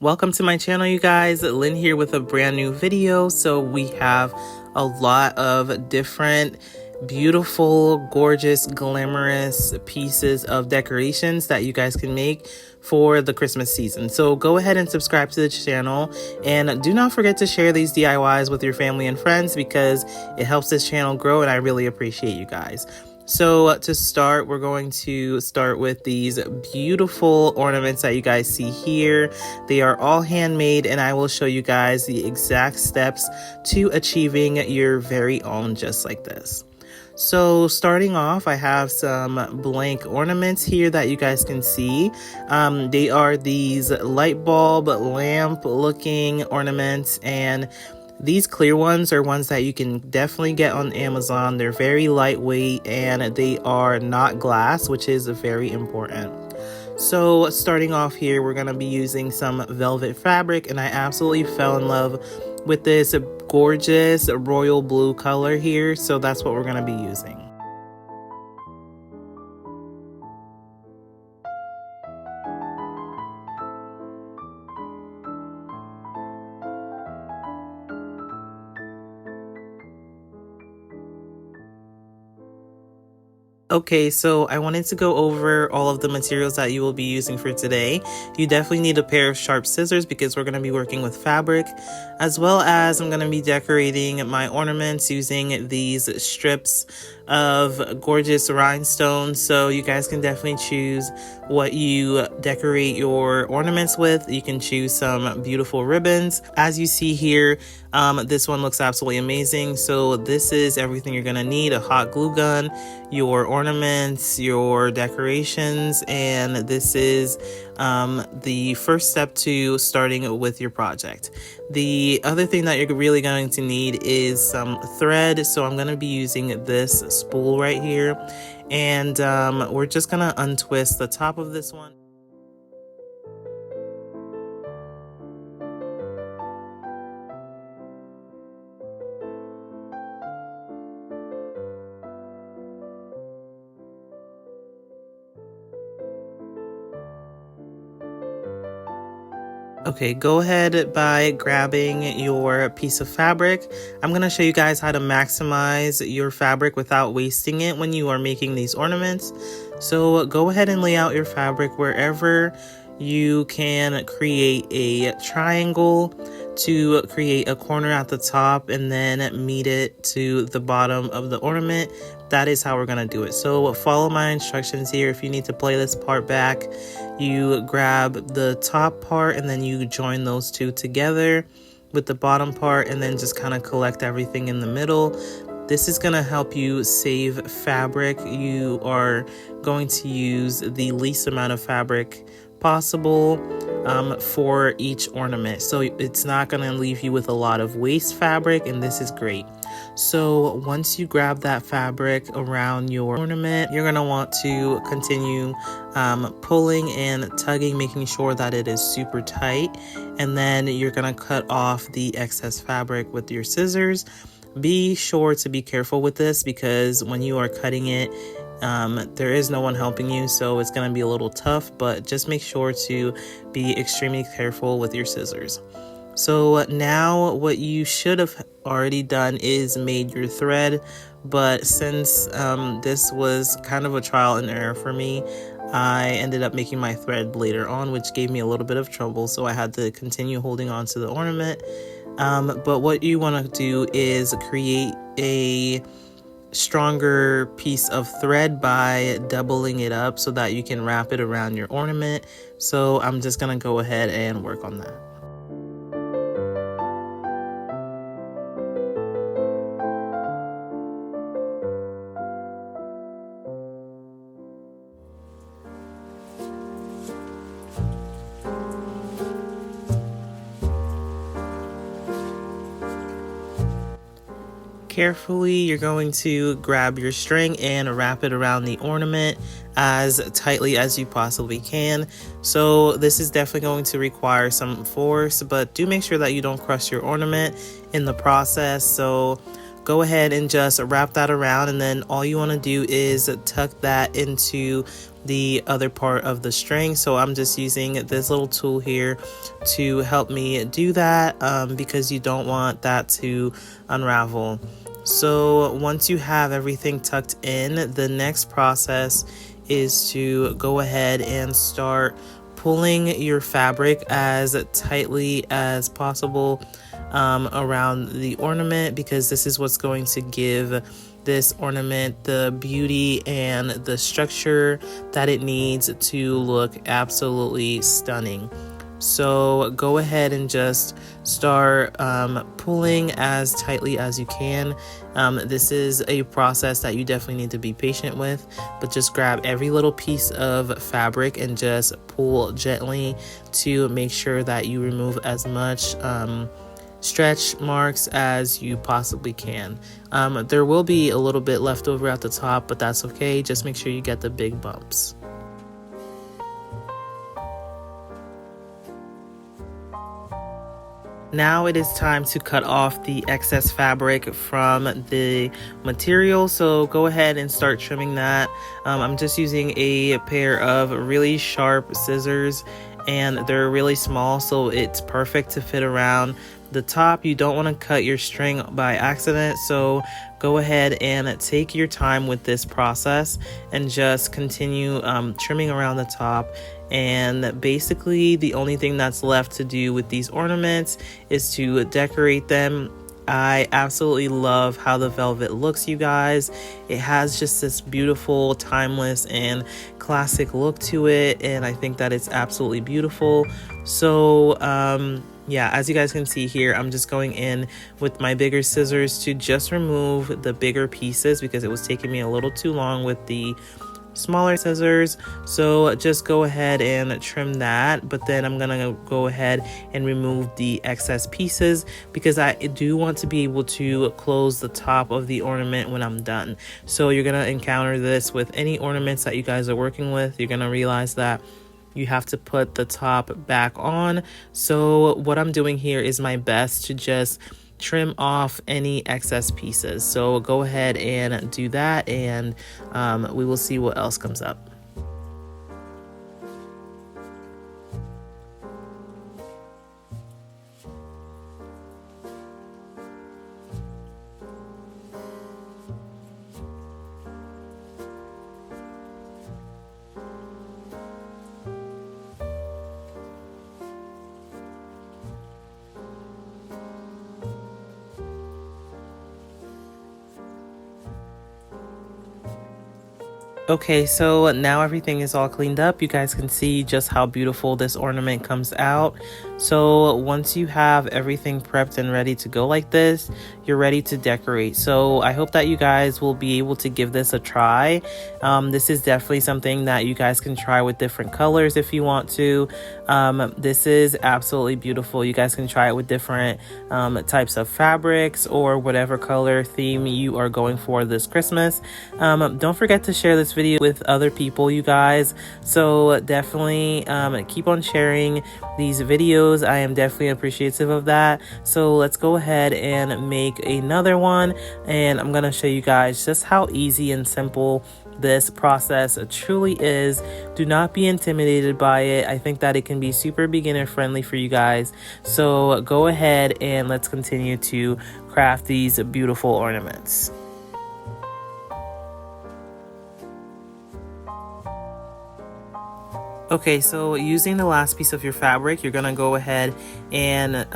Welcome to my channel, you guys. Lynn here with a brand new video. So we have a lot of different beautiful, gorgeous, glamorous pieces of decorations that you guys can make for the Christmas season. So go ahead and subscribe to the channel, and do not forget to share these DIYs with your family and friends because it helps this channel grow, and I really appreciate you guys. So to start, we're going to start with these beautiful ornaments that you guys see here. They are all handmade, and I will show you guys the exact steps to achieving your very own just like this. So starting off, I have some blank ornaments here that you guys can see. They are these light bulb lamp looking ornaments, and these clear ones are ones that you can definitely get on Amazon. They're very lightweight and they are not glass, which is very important. So starting off here, we're going to be using some velvet fabric, and I absolutely fell in love with this gorgeous royal blue color here. So that's what we're going to be using. Okay, so I wanted to go over all of the materials that you will be using for today. You definitely need a pair of sharp scissors because we're going to be working with fabric, as well as I'm going to be decorating my ornaments using these strips of gorgeous rhinestones. So you guys can definitely choose what you decorate your ornaments with. You can choose some beautiful ribbons. As you see here, this one looks absolutely amazing. So this is everything you're going to need: a hot glue gun, your ornaments, your decorations, and this is the first step to starting with your project. The other thing that you're really going to need is some thread. So I'm going to be using this spool right here, and we're just going to untwist the top of this one. Okay, go ahead by grabbing your piece of fabric. I'm going to show you guys how to maximize your fabric without wasting it when you are making these ornaments. So go ahead and lay out your fabric wherever you can create a triangle to create a corner at the top and then meet it to the bottom of the ornament. That is how we're going to do it. So follow my instructions here. If you need to play this part back, you grab the top part and then you join those two together with the bottom part, and then just kind of collect everything in the middle. This is going to help you save fabric. You are going to use the least amount of fabric possible for each ornament, so it's not going to leave you with a lot of waste fabric, and this is great. So once you grab that fabric around your ornament, you're going to want to continue pulling and tugging, making sure that it is super tight, and then you're going to cut off the excess fabric with your scissors. Be sure to be careful with this because when you are cutting it, there is no one helping you, so it's going to be a little tough, but just make sure to be extremely careful with your scissors. So now what you should have already done is made your thread, but since this was kind of a trial and error for me, I ended up making my thread later on, which gave me a little bit of trouble, so I had to continue holding on to the ornament. But what you want to do is create a stronger piece of thread by doubling it up so that you can wrap it around your ornament. So I'm just going to go ahead and work on that. Carefully, you're going to grab your string and wrap it around the ornament as tightly as you possibly can. So this is definitely going to require some force, but do make sure that you don't crush your ornament in the process. So go ahead and just wrap that around, and then all you want to do is tuck that into the other part of the string. So I'm just using this little tool here to help me do that, because you don't want that to unravel. So once you have everything tucked in, the next process is to go ahead and start pulling your fabric as tightly as possible around the ornament, because this is what's going to give this ornament the beauty and the structure that it needs to look absolutely stunning. So go ahead and just start pulling as tightly as you can. This is a process that you definitely need to be patient with, but just grab every little piece of fabric and just pull gently to make sure that you remove as much stretch marks as you possibly can. There will be a little bit left over at the top, but that's okay. Just make sure you get the big bumps. Now it is time to cut off the excess fabric from the material, so go ahead and start trimming that. I'm just using a pair of really sharp scissors, and they're really small, so it's perfect to fit around the top. You don't want to cut your string by accident, so go ahead and take your time with this process and just continue trimming around the top. And basically the only thing that's left to do with these ornaments is to decorate them. I absolutely love how the velvet looks, you guys. It has just this beautiful, timeless, and classic look to it, and I think that it's absolutely beautiful. So yeah, as you guys can see here, I'm just going in with my bigger scissors to just remove the bigger pieces, because it was taking me a little too long with the smaller scissors. So just go ahead and trim that, but then I'm gonna go ahead and remove the excess pieces, because I do want to be able to close the top of the ornament when I'm done. So you're gonna encounter this with any ornaments that you guys are working with. You're gonna realize that you have to put the top back on. So what I'm doing here is my best to just trim off any excess pieces. So go ahead and do that, and we will see what else comes up. Okay, so now everything is all cleaned up. You guys can see just how beautiful this ornament comes out. So once you have everything prepped and ready to go like this, you're ready to decorate. So I hope that you guys will be able to give this a try. This is definitely something that you guys can try with different colors if you want to. This is absolutely beautiful. You guys can try it with different types of fabrics or whatever color theme you are going for this Christmas. Don't forget to share this video with other people, you guys. So definitely keep on sharing these videos. I am definitely appreciative of that. So let's go ahead and make another one, and I'm gonna show you guys just how easy and simple this process truly is. Do not be intimidated by it. I think that it can be super beginner friendly for you guys. So go ahead and let's continue to craft these beautiful ornaments. Okay, so using the last piece of your fabric, you're gonna go ahead and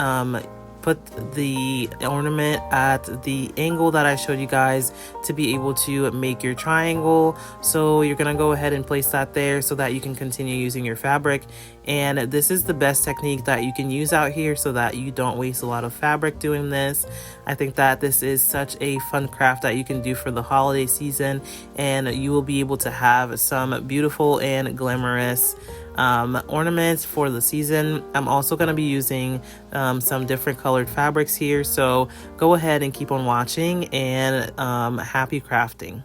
put the ornament at the angle that I showed you guys to be able to make your triangle. So you're gonna go ahead and place that there so that you can continue using your fabric. And this is the best technique that you can use out here so that you don't waste a lot of fabric doing this. I think that this is such a fun craft that you can do for the holiday season, and you will be able to have some beautiful and glamorous ornaments for the season. I'm also going to be using some different colored fabrics here, so go ahead and keep on watching, and happy crafting.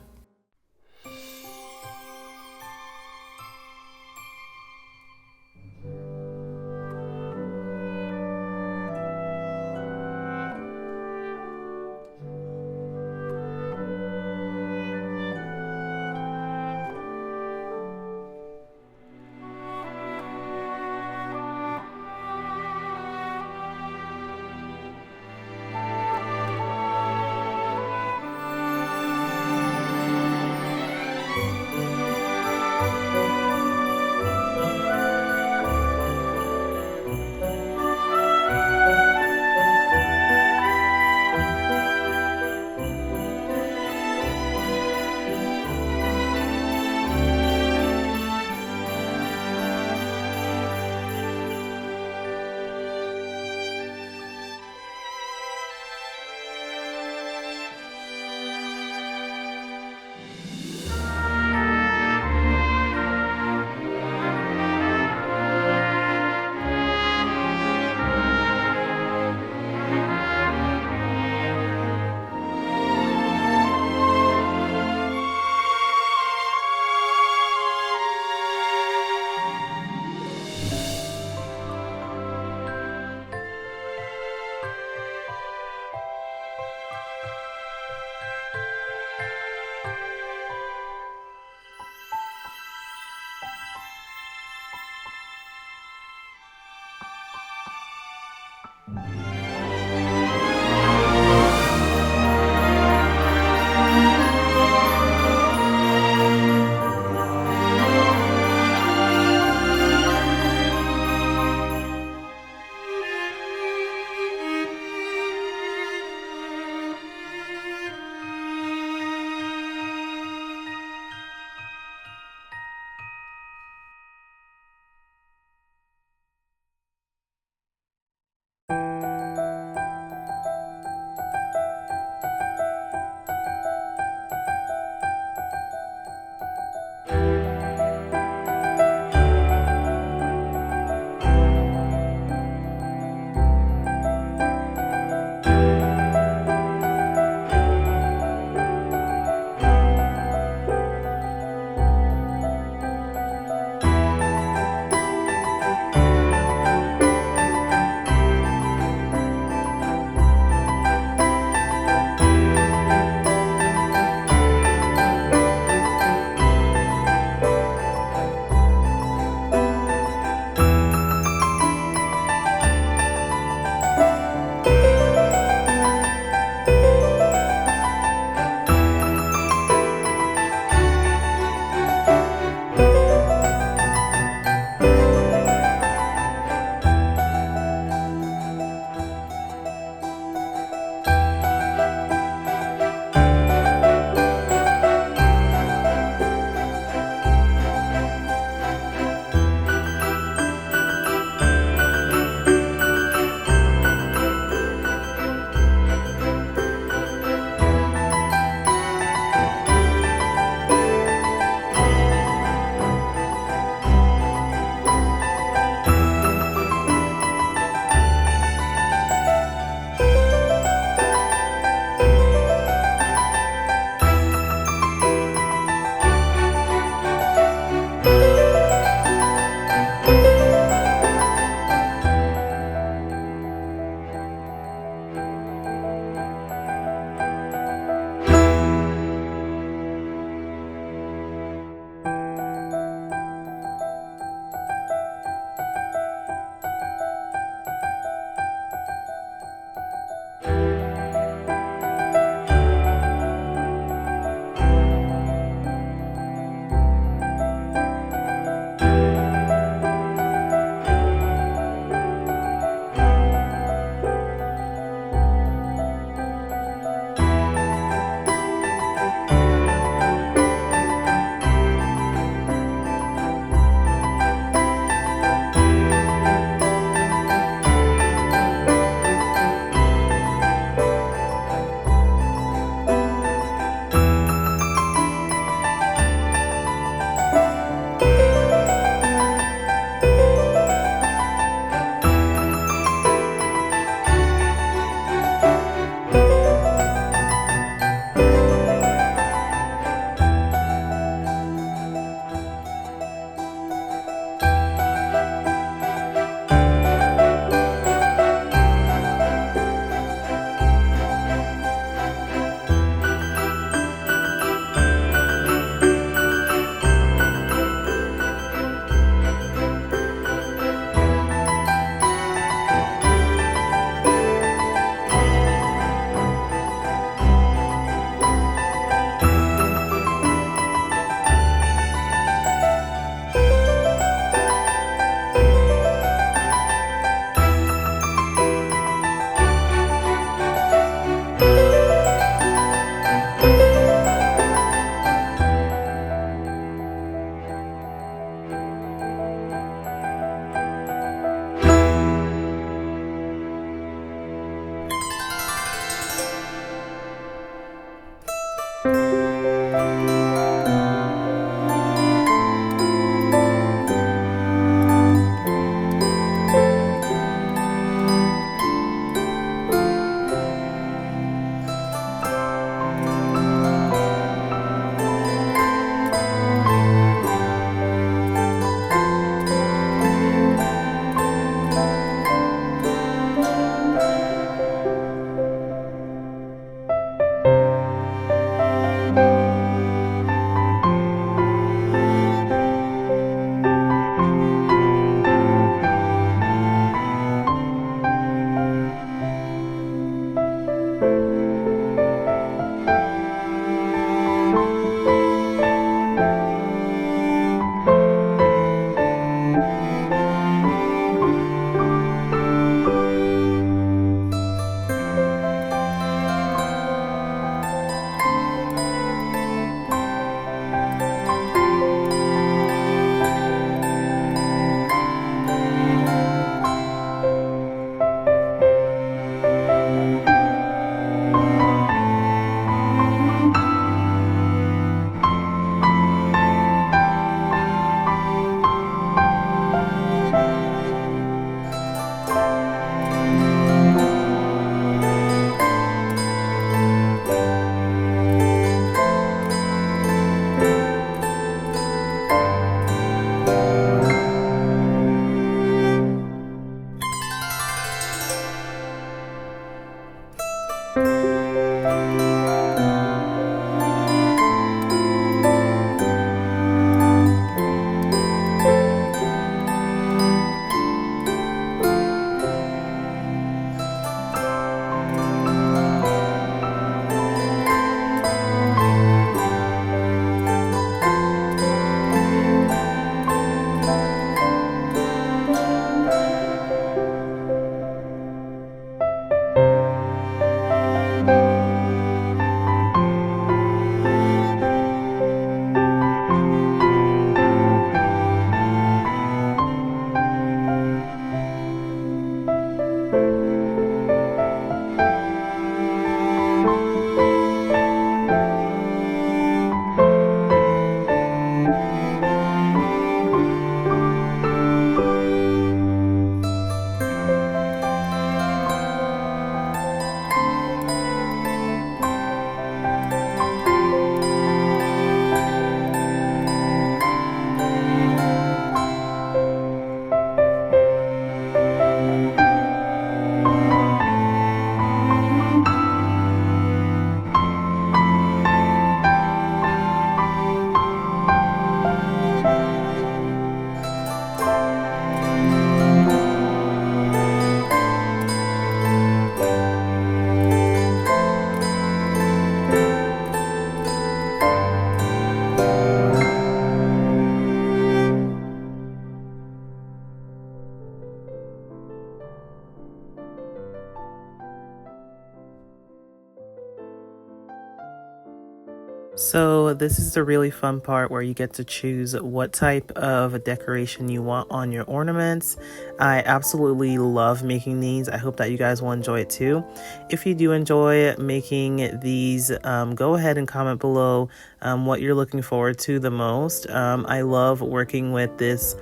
So this is the really fun part where you get to choose what type of decoration you want on your ornaments. I absolutely love making these. I hope that you guys will enjoy it too. If you do enjoy making these, go ahead and comment below what you're looking forward to the most. I love working with this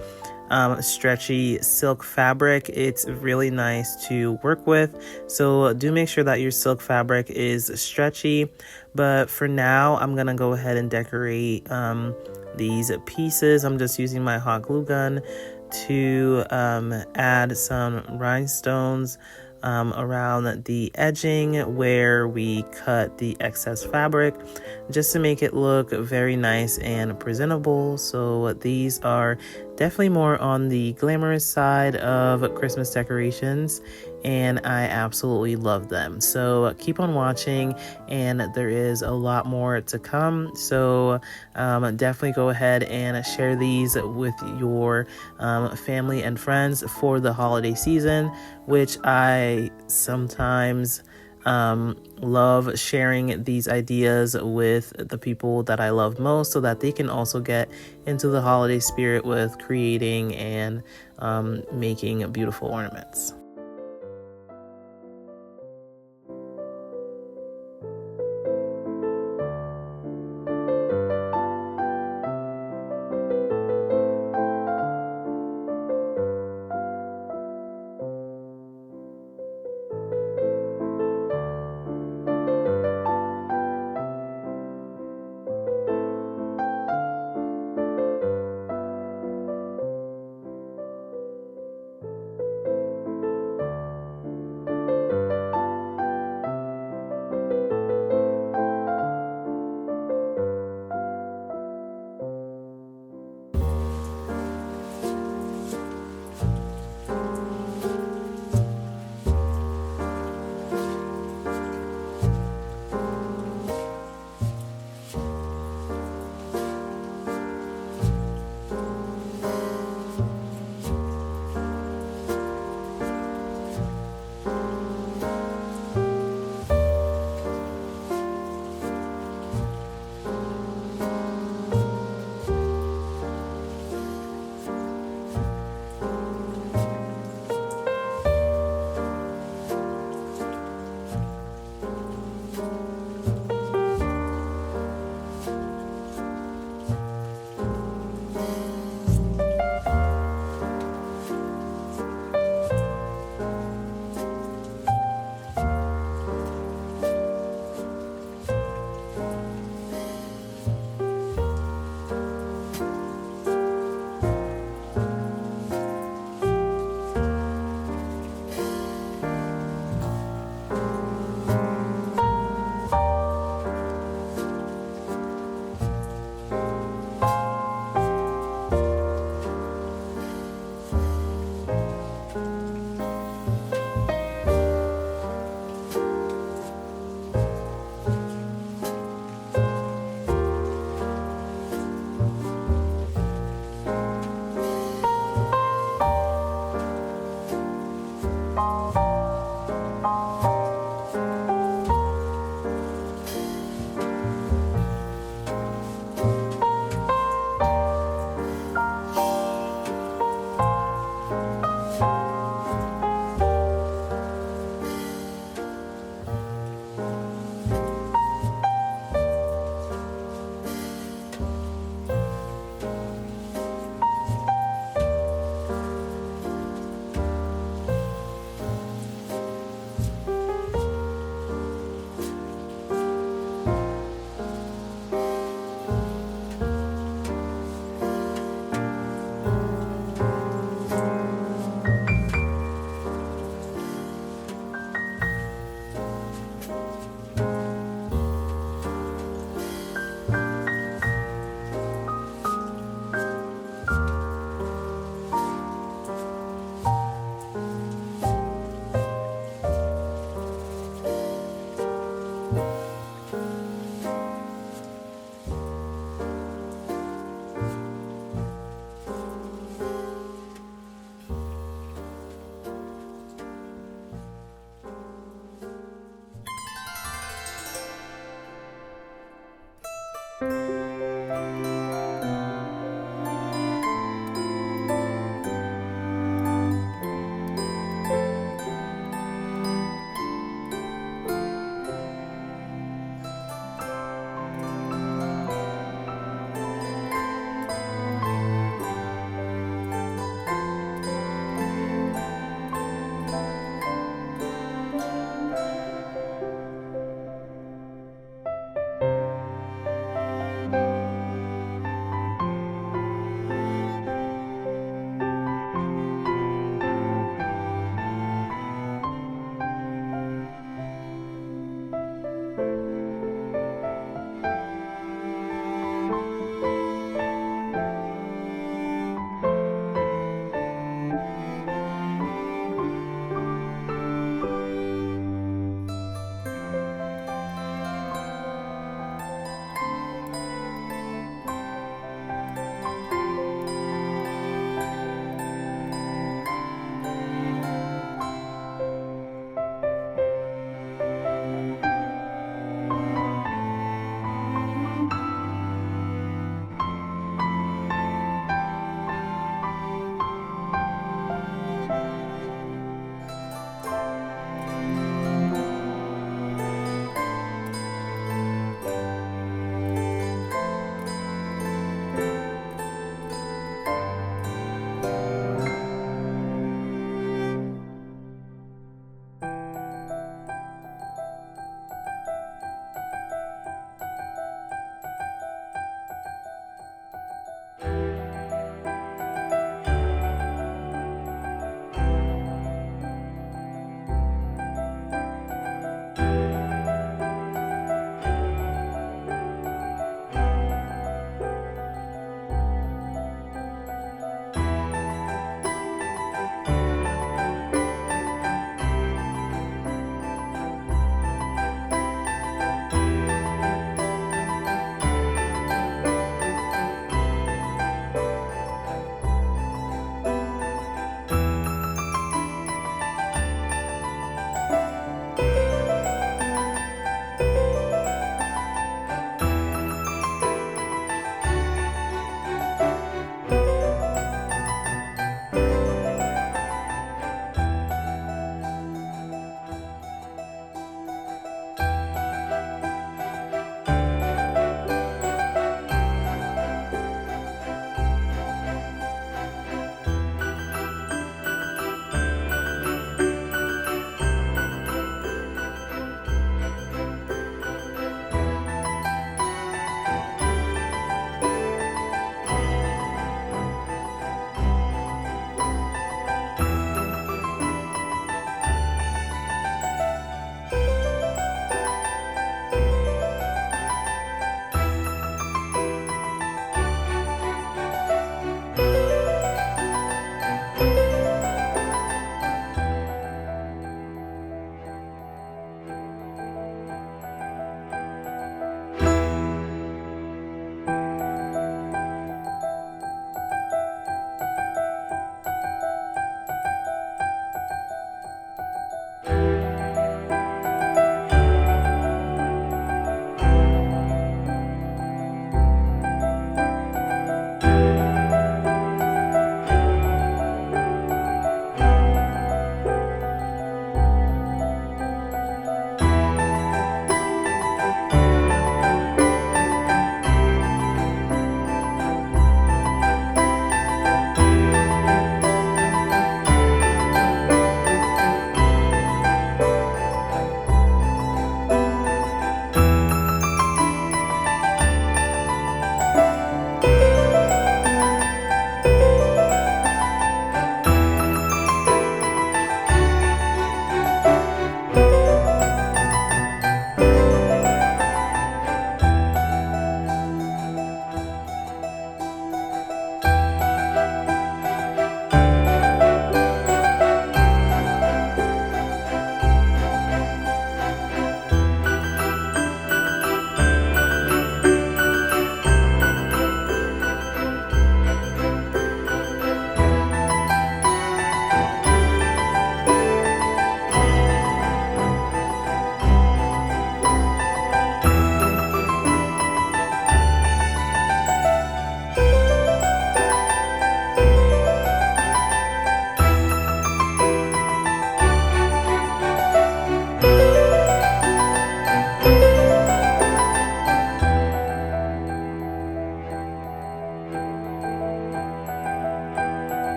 stretchy silk fabric. It's really nice to work with, so do make sure that your silk fabric is stretchy. But for now, I'm gonna go ahead and decorate these pieces. I'm just using my hot glue gun to add some rhinestones around the edging where we cut the excess fabric, just to make it look very nice and presentable. So these are definitely more on the glamorous side of Christmas decorations, and I absolutely love them. So keep on watching, and there is a lot more to come. So definitely go ahead and share these with your family and friends for the holiday season, which I sometimes love sharing these ideas with the people that I love most, so that they can also get into the holiday spirit with creating and making beautiful ornaments.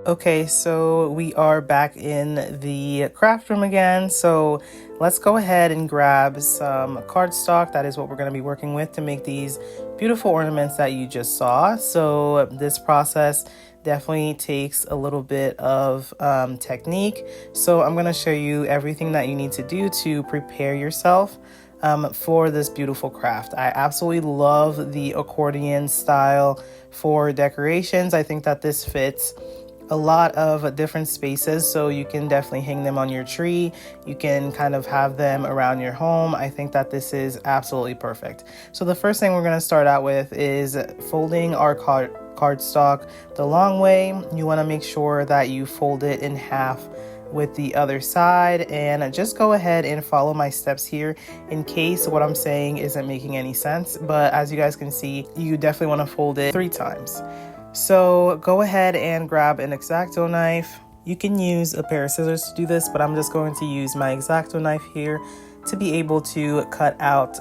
Okay, so we are back in the craft room again. So let's go ahead and grab some cardstock. That is what we're going to be working with to make these beautiful ornaments that you just saw. So this process definitely takes a little bit of technique. So I'm going to show you everything that you need to do to prepare yourself for this beautiful craft. I absolutely love the accordion style for decorations. I think that this fits a lot of different spaces, so you can definitely hang them on your tree. You can kind of have them around your home. I think that this is absolutely perfect. So the first thing we're going to start out with is folding our cardstock the long way. You want to make sure that you fold it in half with the other side, and just go ahead and follow my steps here in case what I'm saying isn't making any sense. But as you guys can see, you definitely want to fold it 3 times. So go ahead and grab an X-Acto knife. You can use a pair of scissors to do this, but I'm just going to use my X-Acto knife here to be able to cut out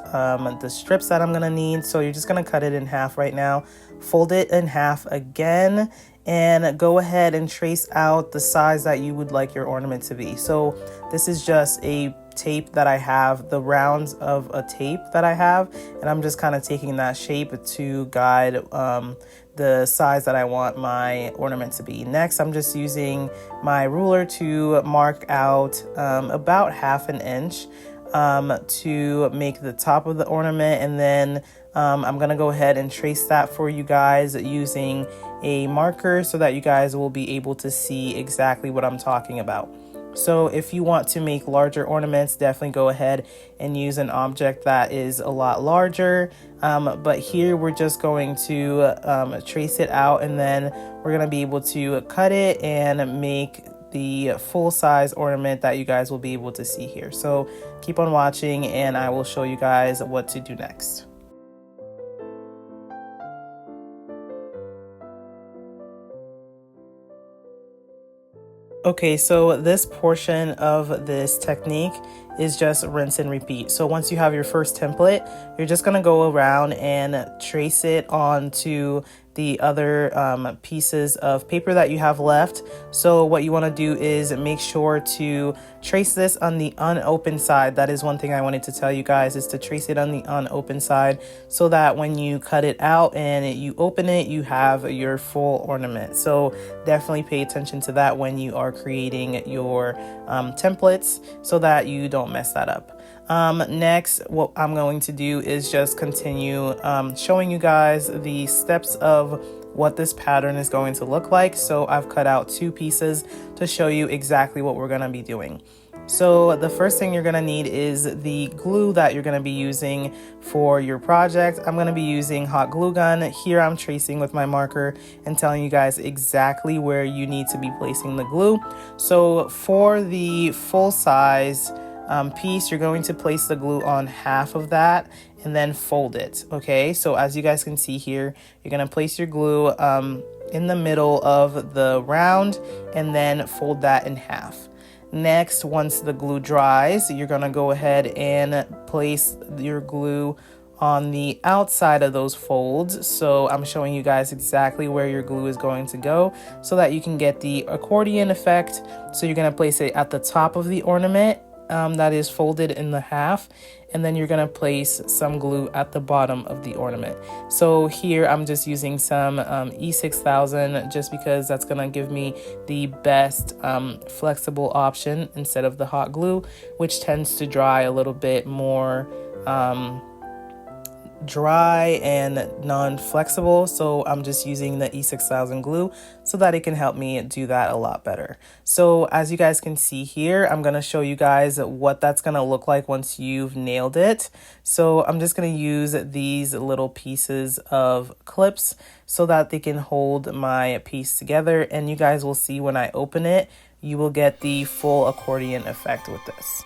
the strips that I'm gonna need. So you're just gonna cut it in half right now, fold it in half again, and go ahead and trace out the size that you would like your ornament to be. So this is just a tape that I have, the rounds of a tape that I have, and I'm just kind of taking that shape to guide the size that I want my ornament to be. Next, I'm just using my ruler to mark out about 1/2 inch to make the top of the ornament, and then I'm gonna go ahead and trace that for you guys using a marker so that you guys will be able to see exactly what I'm talking about. So if you want to make larger ornaments, definitely go ahead and use an object that is a lot larger. But here we're just going to trace it out, and then we're going to be able to cut it and make the full size ornament that you guys will be able to see here. So keep on watching and I will show you guys what to do next. Okay, so this portion of this technique is just rinse and repeat. So once you have your first template, you're just gonna go around and trace it onto the other pieces of paper that you have left. So what you want to do is make sure to trace this on the unopened side. That is one thing I wanted to tell you guys, is to trace it on the unopened side so that when you cut it out and you open it, you have your full ornament. So definitely pay attention to that when you are creating your templates so that you don't mess that up. Next, what I'm going to do is just continue showing you guys the steps of what this pattern is going to look like. So I've cut out 2 pieces to show you exactly what we're going to be doing. So the first thing you're going to need is the glue that you're going to be using for your project. I'm going to be using hot glue gun. Here I'm tracing with my marker and telling you guys exactly where you need to be placing the glue. So for the full size piece, you're going to place the glue on half of that and then fold it. Okay, so as you guys can see here, you're going to place your glue in the middle of the round and then fold that in half. Next, once the glue dries, you're going to go ahead and place your glue on the outside of those folds. So I'm showing you guys exactly where your glue is going to go so that you can get the accordion effect. So you're going to place it at the top of the ornament that is folded in the half, and then you're going to place some glue at the bottom of the ornament. So here I'm just using some E6000 just because that's going to give me the best flexible option instead of the hot glue, which tends to dry a little bit more dry and non-flexible. So I'm just using the E6000 glue so that it can help me do that a lot better. So as you guys can see here, I'm going to show you guys what that's going to look like once you've nailed it. So I'm just going to use these little pieces of clips so that they can hold my piece together, and you guys will see when I open it, you will get the full accordion effect with this.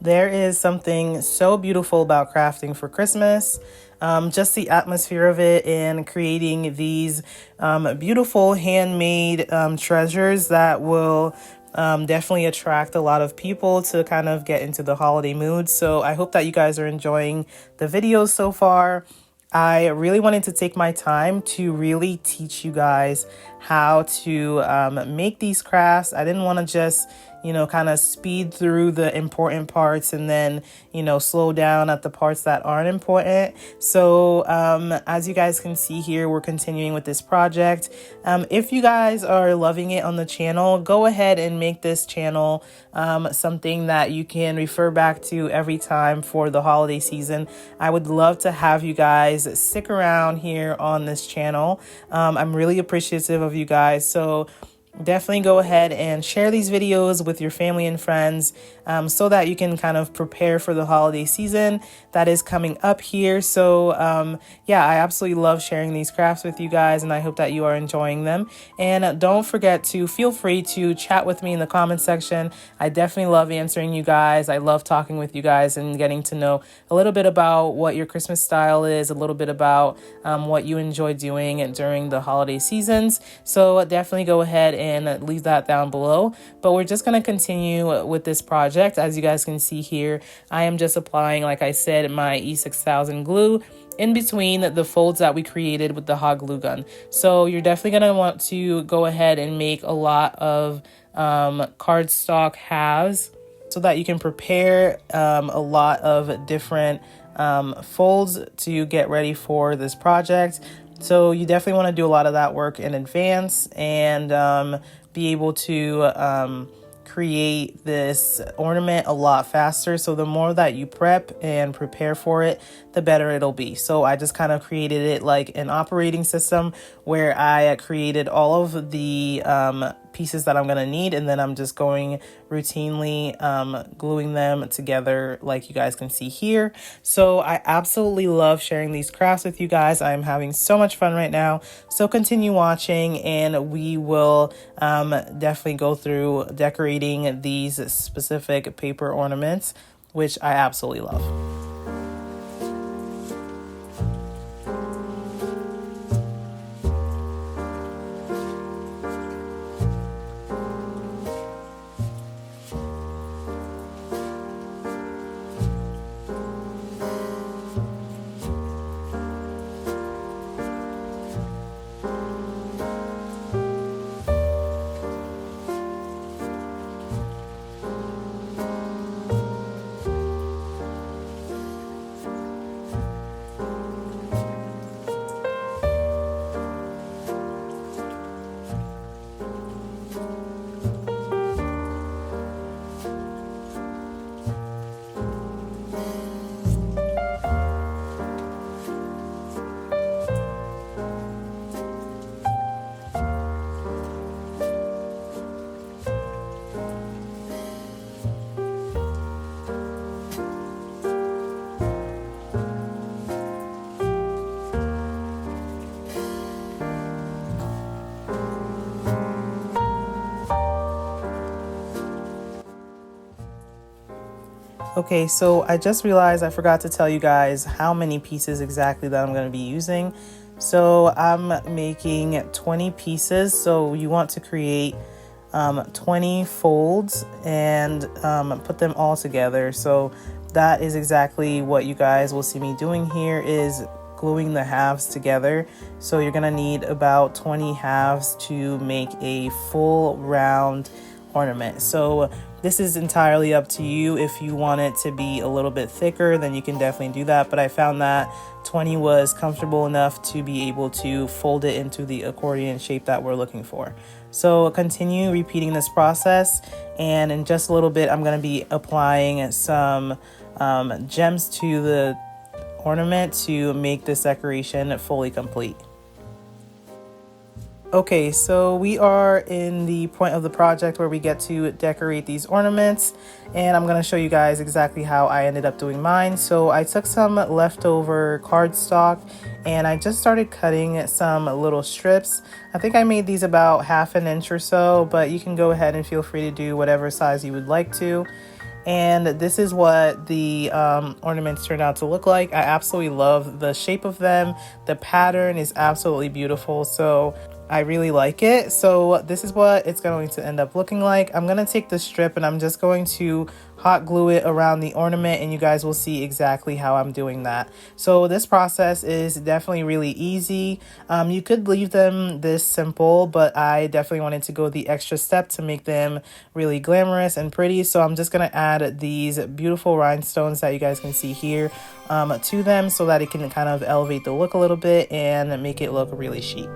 There is something so beautiful about crafting for Christmas. Just the atmosphere of it and creating these beautiful handmade treasures that will definitely attract a lot of people to kind of get into the holiday mood. So I hope that you guys are enjoying the videos so far. I really wanted to take my time to really teach you guys how to make these crafts. I didn't want to just, kind of speed through the important parts and then, slow down at the parts that aren't important. So as you guys can see here, we're continuing with this project. If you guys are loving it on the channel, go ahead and make this channel something that you can refer back to every time for the holiday season. I would love to have you guys stick around here on this channel. I'm really appreciative of you guys. So definitely go ahead and share these videos with your family and friends so that you can kind of prepare for the holiday season that is coming up here. So yeah, I absolutely love sharing these crafts with you guys, and I hope that you are enjoying them. And don't forget to feel free to chat with me in the comment section. I definitely love answering you guys. I love talking with you guys and getting to know a little bit about what your Christmas style is, a little bit about what you enjoy doing during the holiday seasons. So definitely go ahead and leave that down below. But we're just going to continue with this project. As you guys can see here, I am just applying, like I said, my E6000 glue in between the folds that we created with the hot glue gun. So you're definitely going to want to go ahead and make a lot of cardstock halves so that you can prepare a lot of different folds to get ready for this project. So you definitely want to do a lot of that work in advance and be able to create this ornament a lot faster. So the more that you prep and prepare for it, the better it'll be. So I just kind of created it like an operating system where I created all of the pieces that I'm going to need, and then I'm just going routinely gluing them together like you guys can see here. So I absolutely love sharing these crafts with you guys. I'm having so much fun right now. So continue watching and we will definitely go through decorating these specific paper ornaments, which I absolutely love. Okay, so I just realized I forgot to tell you guys how many pieces exactly that I'm going to be using. So I'm making 20 pieces. So you want to create 20 folds and put them all together. So that is exactly what you guys will see me doing here, is gluing the halves together. So you're going to need about 20 halves to make a full round ornament. So this is entirely up to you. If you want it to be a little bit thicker, then you can definitely do that. But I found that 20 was comfortable enough to be able to fold it into the accordion shape that we're looking for. So continue repeating this process, and in just a little bit I'm going to be applying some gems to the ornament to make this decoration fully complete. Okay, so we are in the point of the project where we get to decorate these ornaments, and I'm going to show you guys exactly how I ended up doing mine. So I took some leftover cardstock and I just started cutting some little strips. I think I made these about 1/2 inch or so, but you can go ahead and feel free to do whatever size you would like to. And this is what the ornaments turned out to look like. I absolutely love the shape of them. The pattern is absolutely beautiful, so I really like it. So this is what it's going to end up looking like. I'm going to take the strip and I'm just going to hot glue it around the ornament, and you guys will see exactly how I'm doing that. So this process is definitely really easy. You could leave them this simple, but I definitely wanted to go the extra step to make them really glamorous and pretty. So I'm just going to add these beautiful rhinestones that you guys can see here to them, so that it can kind of elevate the look a little bit and make it look really chic.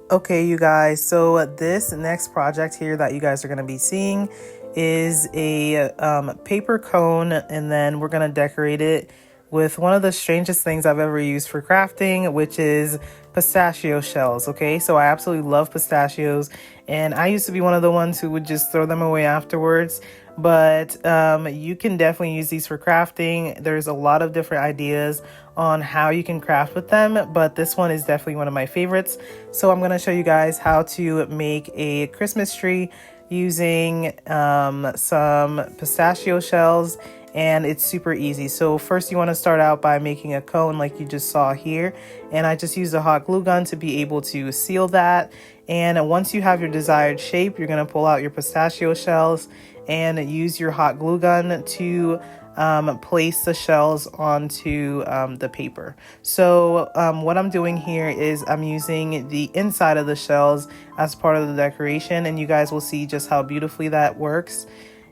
Okay, you guys, so this next project here that you guys are going to be seeing is a paper cone, and then we're going to decorate it with one of the strangest things I've ever used for crafting, which is pistachio shells. Okay, so I absolutely love pistachios, and I used to be one of the ones who would just throw them away afterwards. But you can definitely use these for crafting. There's a lot of different ideas on how you can craft with them, but this one is definitely one of my favorites. So I'm going to show you guys how to make a Christmas tree using some pistachio shells, and it's super easy. So first you want to start out by making a cone like you just saw here, and I just used a hot glue gun to be able to seal that. And once you have your desired shape, you're going to pull out your pistachio shells and use your hot glue gun to place the shells onto the paper. So what I'm doing here is I'm using the inside of the shells as part of the decoration, and you guys will see just how beautifully that works.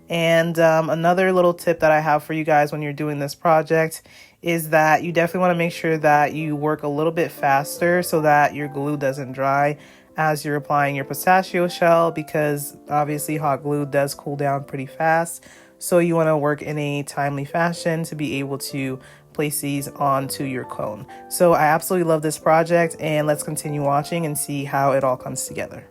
And another little tip that I have for you guys when you're doing this project is that you definitely want to make sure that you work a little bit faster so that your glue doesn't dry as you're applying your pistachio shell, because obviously hot glue does cool down pretty fast. So you want to work in a timely fashion to be able to place these onto your cone. So I absolutely love this project, and let's continue watching and see how it all comes together.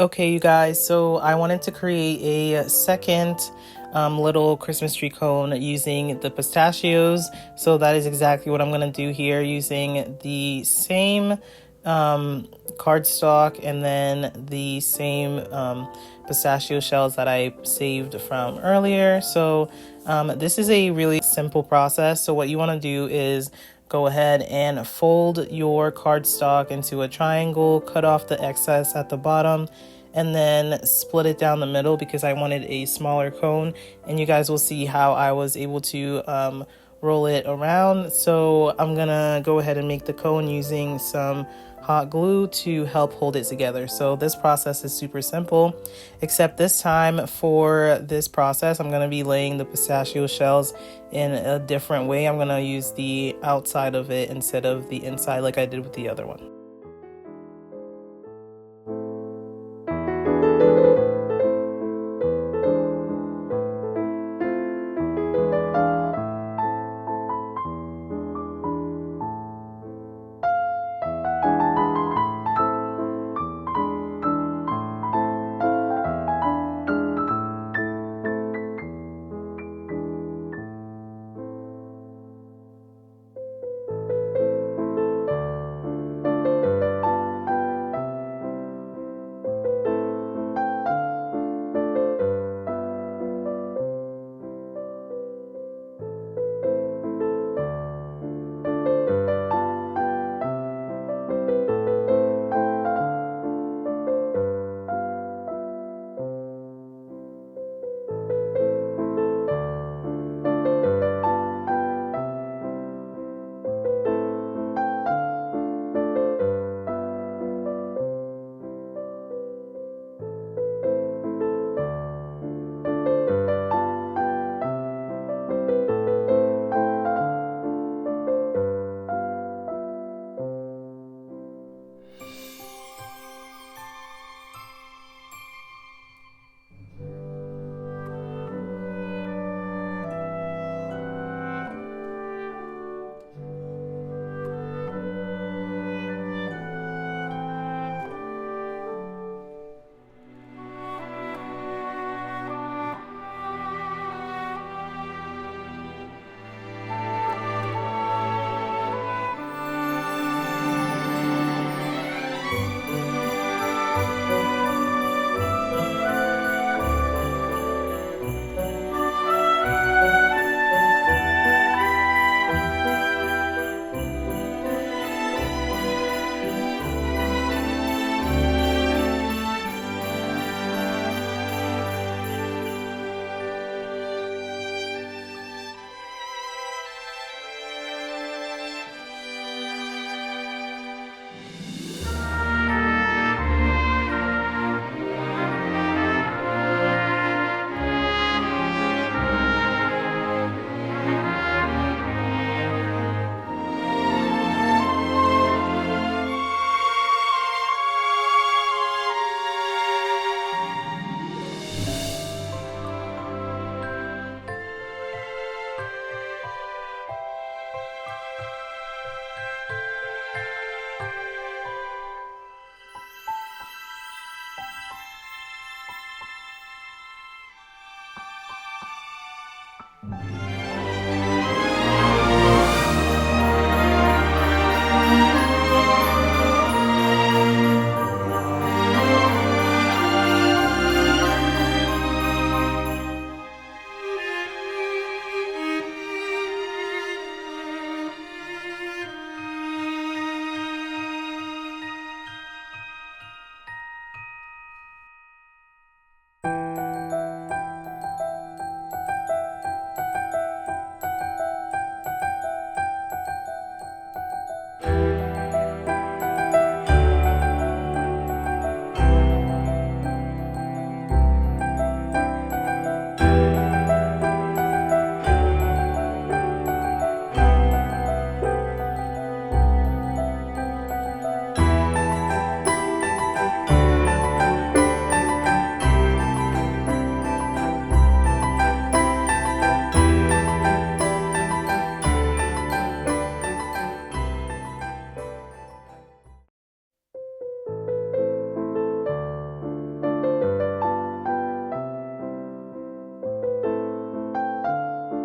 Okay, you guys, so I wanted to create a second little Christmas tree cone using the pistachios. So that is exactly what I'm going to do here, using the same cardstock and then the same pistachio shells that I saved from earlier. So this is a really simple process. So what you want to do is go ahead and fold your cardstock into a triangle, cut off the excess at the bottom, and then split it down the middle because I wanted a smaller cone. And you guys will see how I was able to roll it around. So I'm gonna go ahead and make the cone using some hot glue to help hold it together. So this process is super simple, except this time for this process, I'm gonna be laying the pistachio shells in a different way. I'm gonna use the outside of it instead of the inside like I did with the other one.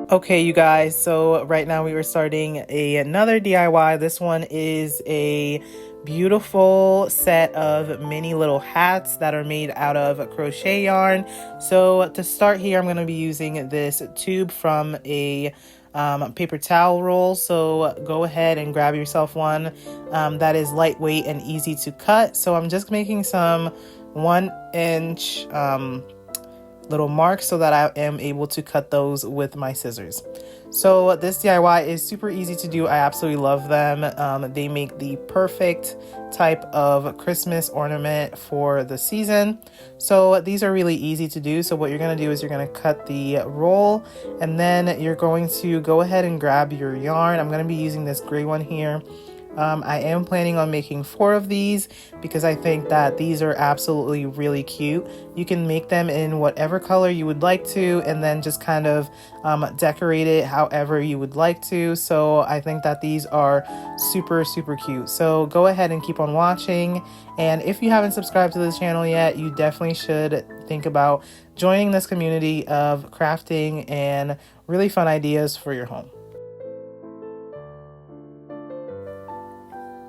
Okay, you guys, so right now we are starting another DIY. This one is a beautiful set of mini little hats that are made out of crochet yarn. So to start here, I'm going to be using this tube from a paper towel roll. So go ahead and grab yourself one that is lightweight and easy to cut. So I'm just making some 1 inch little marks so that I am able to cut those with my scissors. So this DIY is super easy to do. I absolutely love them. They make the perfect type of Christmas ornament for the season. So these are really easy to do. So what you're going to do is you're going to cut the roll, and then you're going to go ahead and grab your yarn. I'm going to be using this gray one here. I am planning on making 4 of these because I think that these are absolutely really cute. You can make them in whatever color you would like to, and then just kind of decorate it however you would like to. So I think that these are super, super cute. So go ahead and keep on watching. And if you haven't subscribed to this channel yet, you definitely should think about joining this community of crafting and really fun ideas for your home.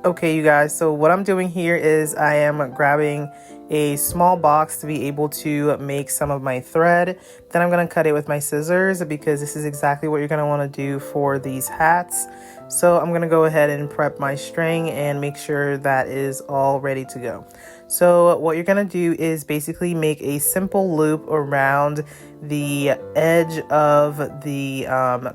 Okay, you guys, so what I'm doing here is I am grabbing a small box to be able to make some of my thread. Then I'm going to cut it with my scissors because this is exactly what you're going to want to do for these hats. So I'm going to go ahead and prep my string and make sure that is all ready to go. So what you're going to do is basically make a simple loop around the edge of the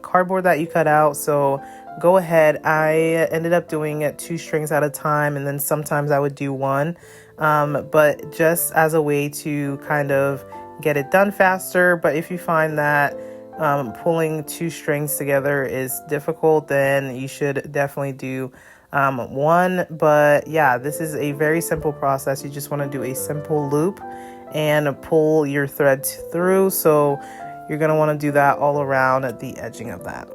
cardboard that you cut out. So go ahead. I ended up doing 2 strings at a time, and then sometimes I would do 1. But just as a way to kind of get it done faster. But if you find that pulling 2 strings together is difficult, then you should definitely do 1. But yeah, this is a very simple process. You just want to do a simple loop and pull your thread through. So you're going to want to do that all around the edging of that.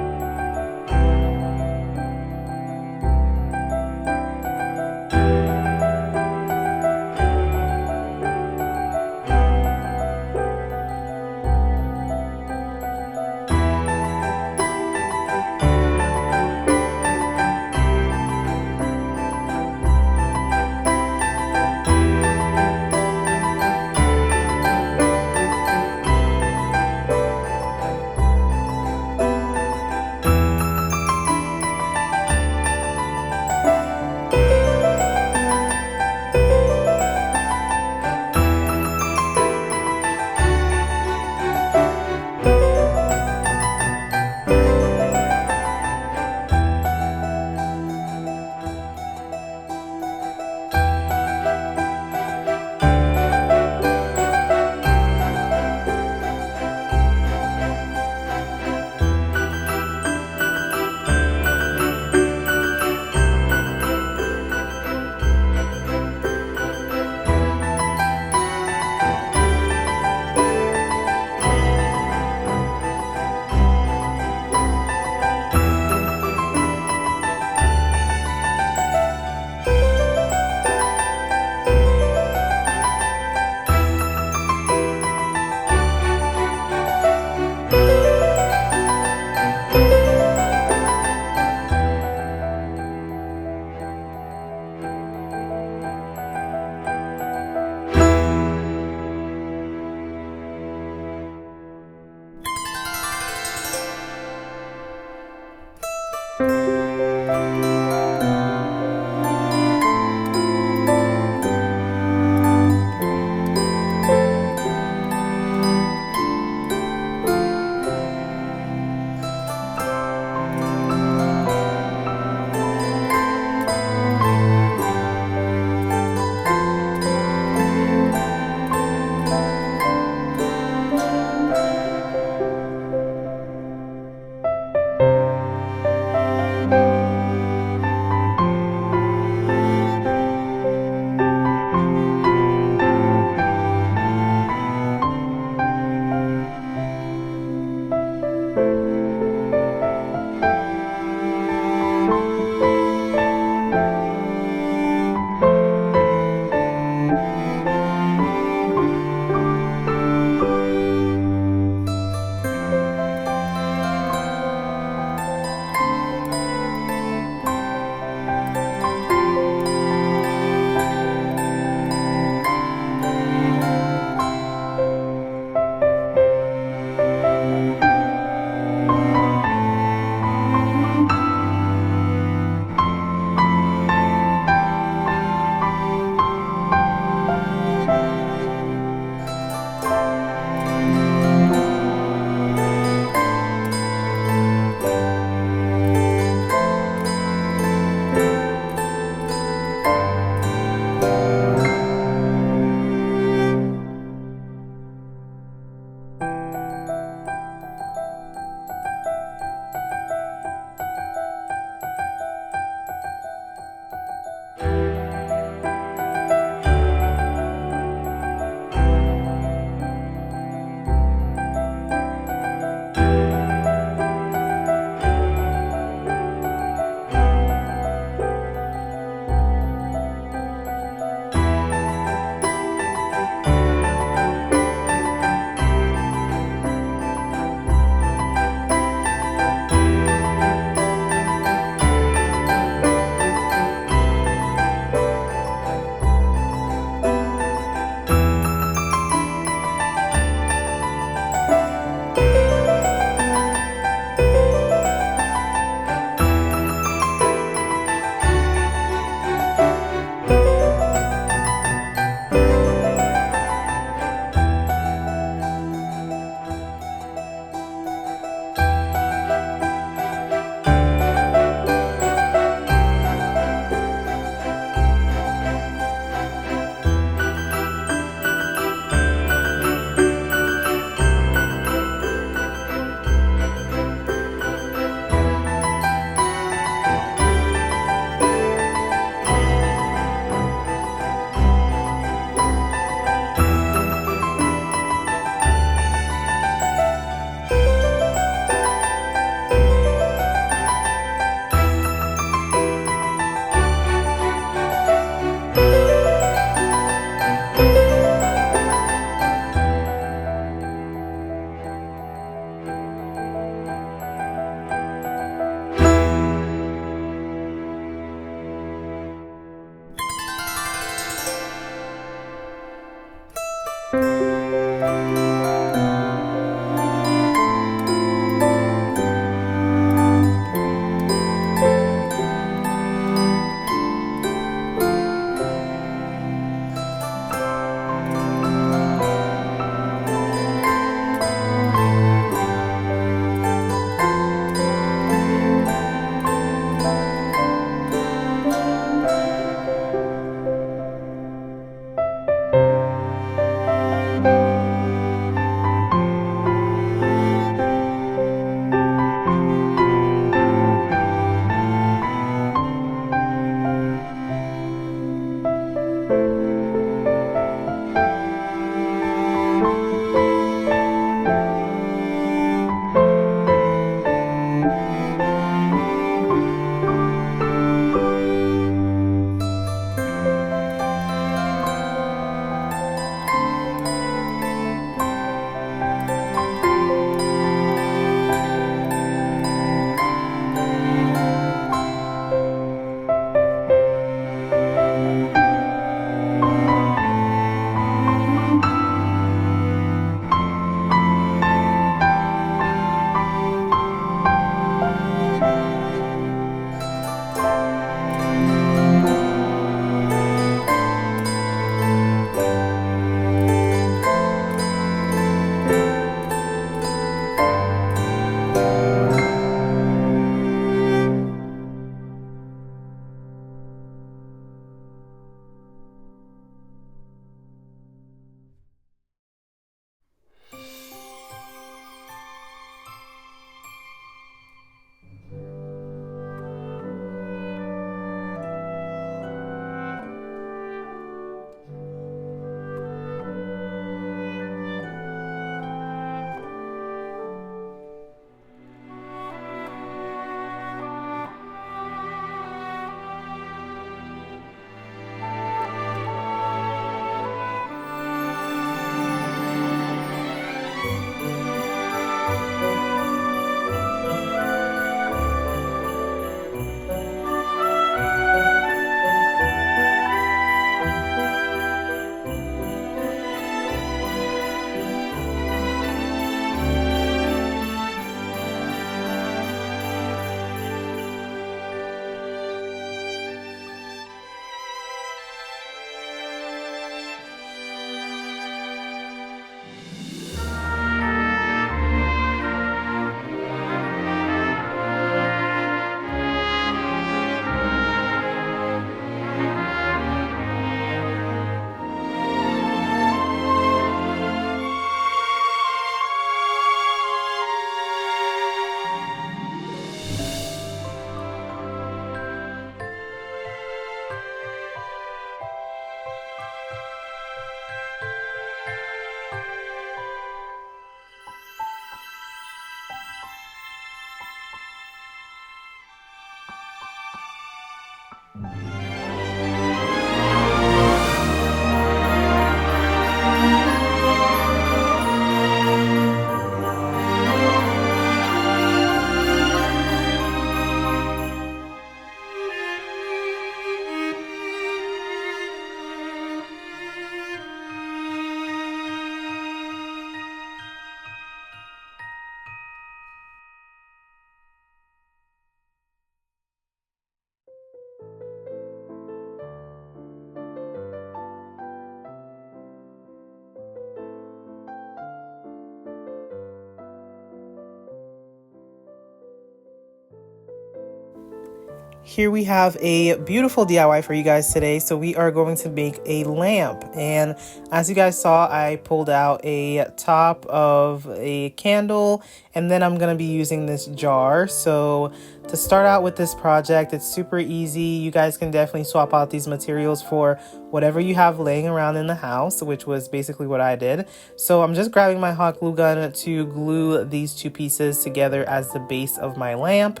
Here we have a beautiful DIY for you guys today. So we are going to make a lamp, and as you guys saw, I pulled out a top of a candle, and then I'm going to be using this jar. So to start out with this project, it's super easy. You guys can definitely swap out these materials for whatever you have laying around in the house, which was basically what I did. So I'm just grabbing my hot glue gun to glue these two pieces together as the base of my lamp.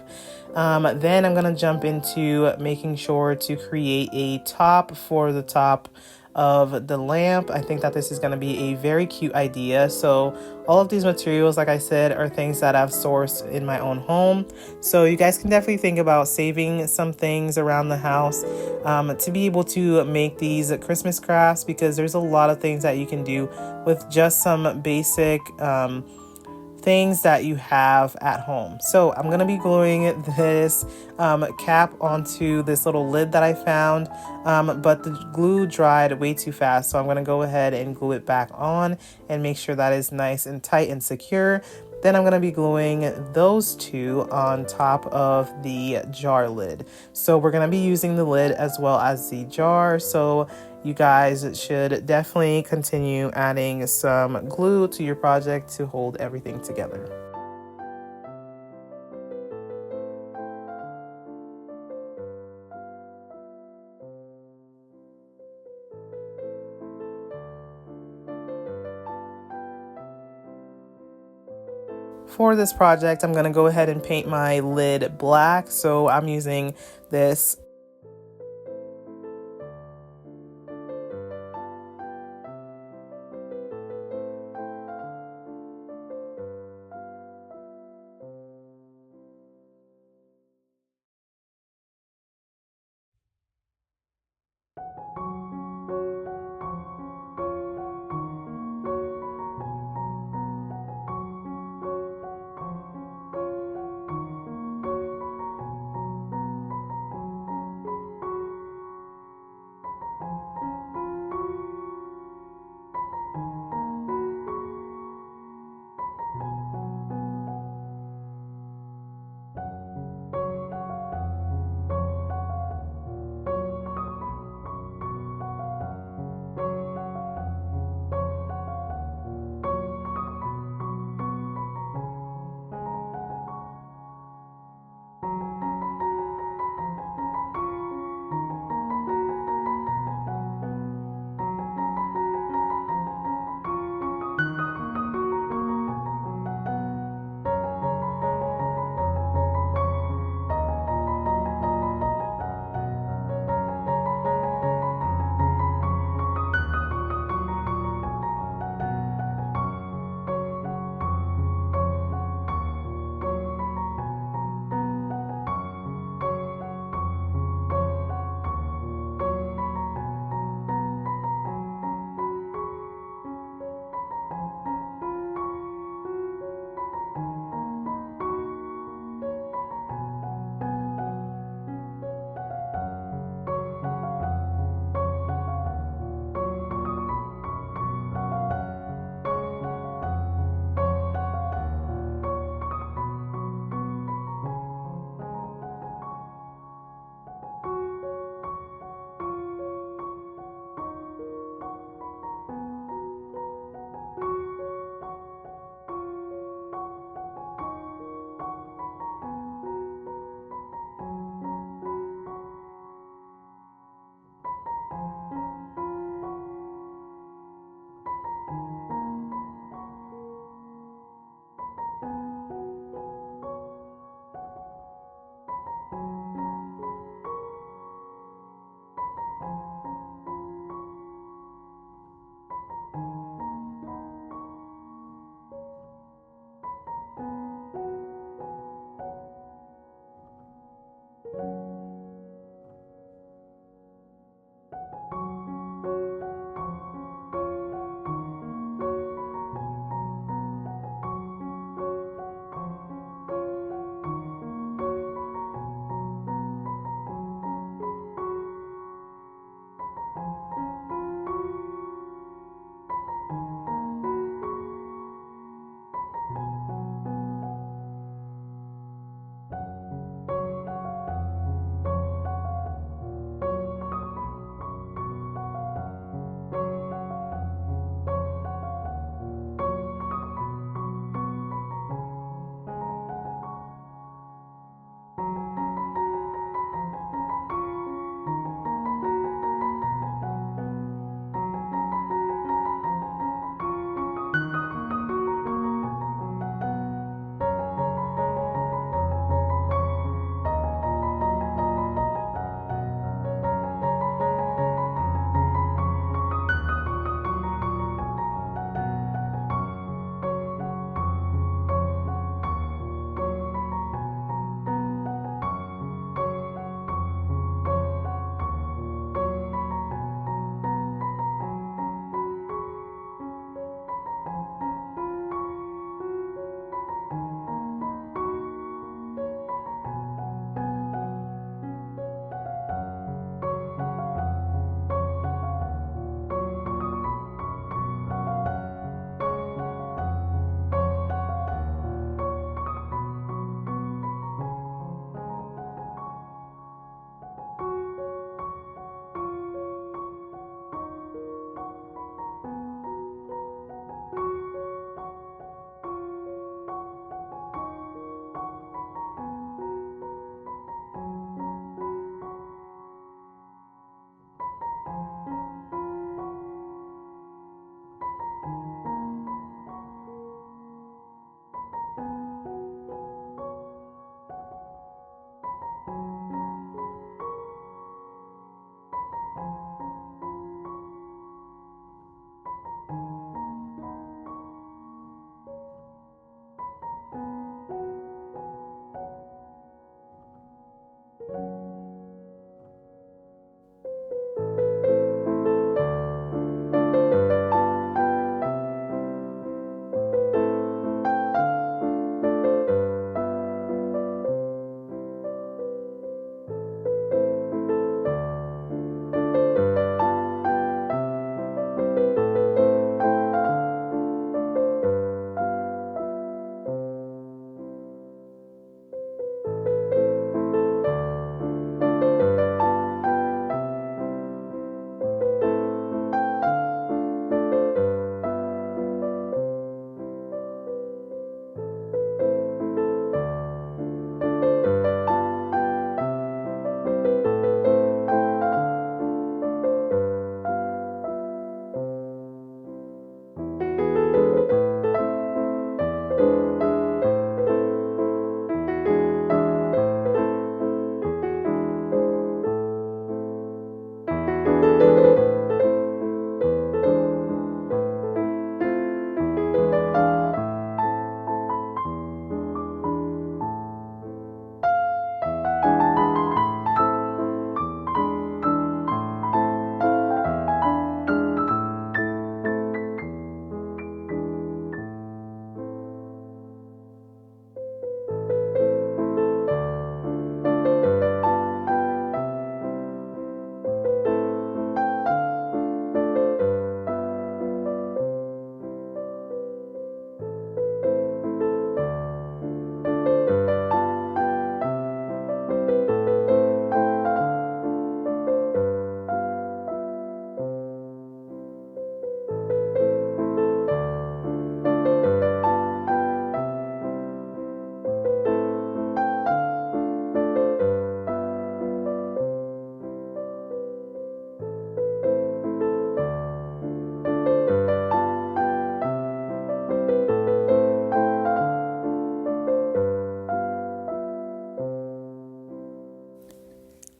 Then I'm gonna jump into making sure to create a top for the top of the lamp. I think that this is going to be a very cute idea. So all of these materials, like I said, are things that I've sourced in my own home. So you guys can definitely think about saving some things around the house to be able to make these Christmas crafts, because there's a lot of things that you can do with just some basic things that you have at home. So I'm going to be gluing this cap onto this little lid that I found, but the glue dried way too fast. So I'm going to go ahead and glue it back on and make sure that is nice and tight and secure. Then I'm going to be gluing those two on top of the jar lid. So we're going to be using the lid as well as the jar. So you guys should definitely continue adding some glue to your project to hold everything together. For this project, I'm going to go ahead and paint my lid black. So I'm using this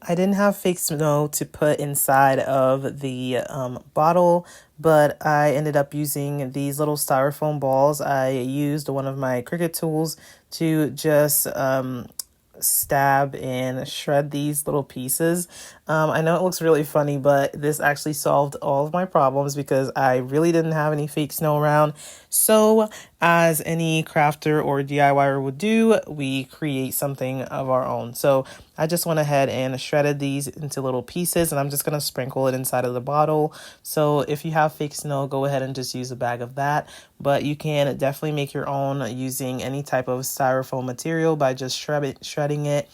I didn't have fake snow to put inside of the bottle, but I ended up using these little styrofoam balls. I used one of my Cricut tools to just stab and shred these little pieces. I know it looks really funny, but this actually solved all of my problems because I really didn't have any fake snow around. So, as any crafter or DIYer would do, we create something of our own. So, I just went ahead and shredded these into little pieces, and I'm just going to sprinkle it inside of the bottle. So if you have fake snow, go ahead and just use a bag of that. But you can definitely make your own using any type of styrofoam material by just shredding it,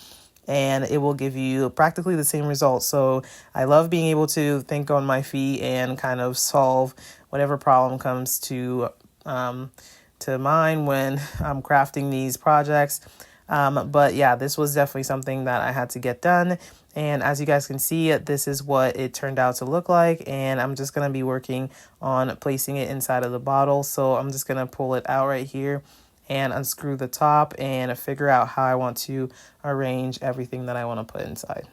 and it will give you practically the same results. So I love being able to think on my feet and kind of solve whatever problem comes to mind when I'm crafting these projects. But yeah, this was definitely something that I had to get done. And as you guys can see, this is what it turned out to look like. And I'm just going to be working on placing it inside of the bottle. So I'm just going to pull it out right here and unscrew the top and figure out how I want to arrange everything that I want to put inside.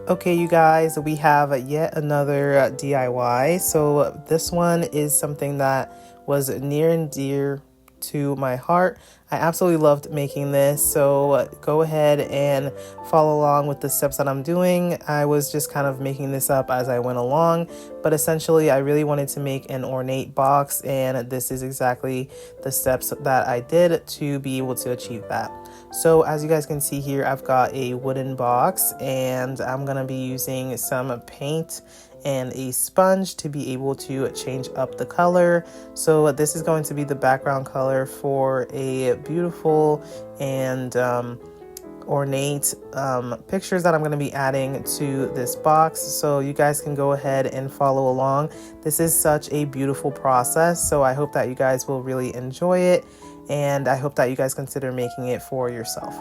Okay, you guys, we have yet another DIY. So this one is something that was near and dear to my heart. I absolutely loved making this. So go ahead and follow along with the steps that I'm doing. I was just kind of making this up as I went along, but essentially I really wanted to make an ornate box, and this is exactly the steps that I did to be able to achieve that. So as you guys can see here, I've got a wooden box, and I'm going to be using some paint and a sponge to be able to change up the color. So this is going to be the background color for a beautiful and ornate pictures that I'm going to be adding to this box. So you guys can go ahead and follow along. This is such a beautiful process, so I hope that you guys will really enjoy it, and I hope that you guys consider making it for yourself.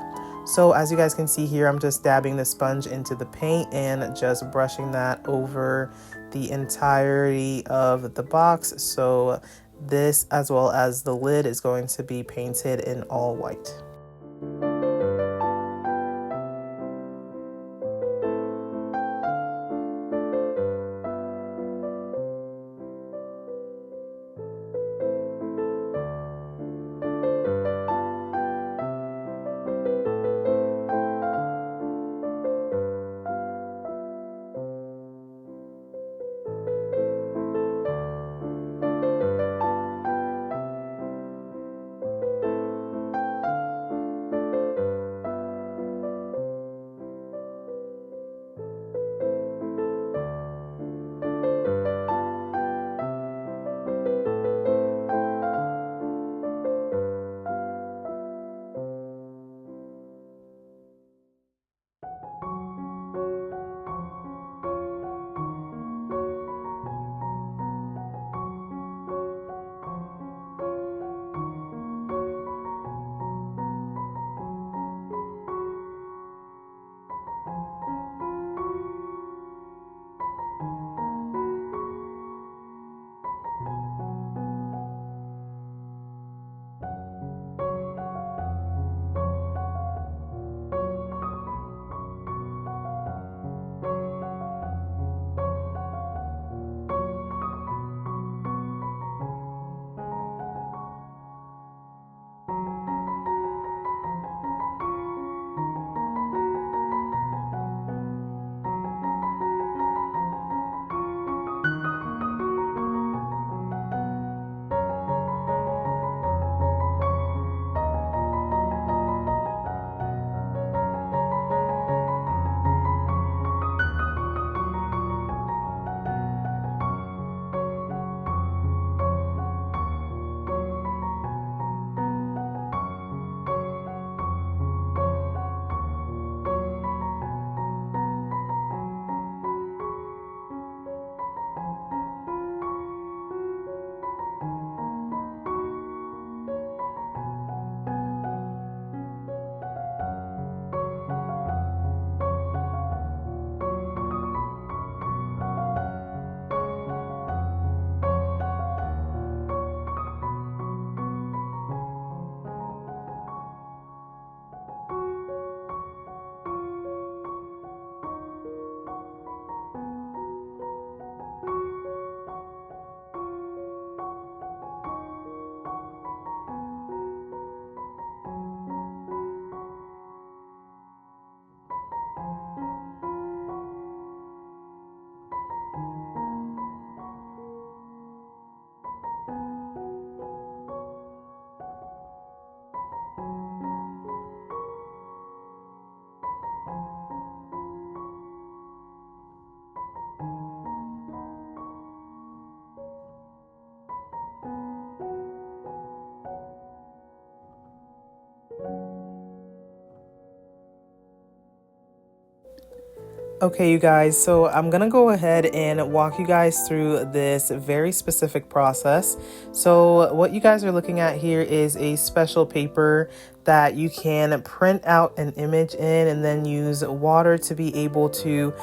So as you guys can see here, I'm just dabbing the sponge into the paint and just brushing that over the entirety of the box. So this, as well as the lid, is going to be painted in all white. Okay, you guys, so I'm gonna go ahead and walk you guys through this very specific process. So what you guys are looking at here is a special paper that you can print out an image in and then use water to be able to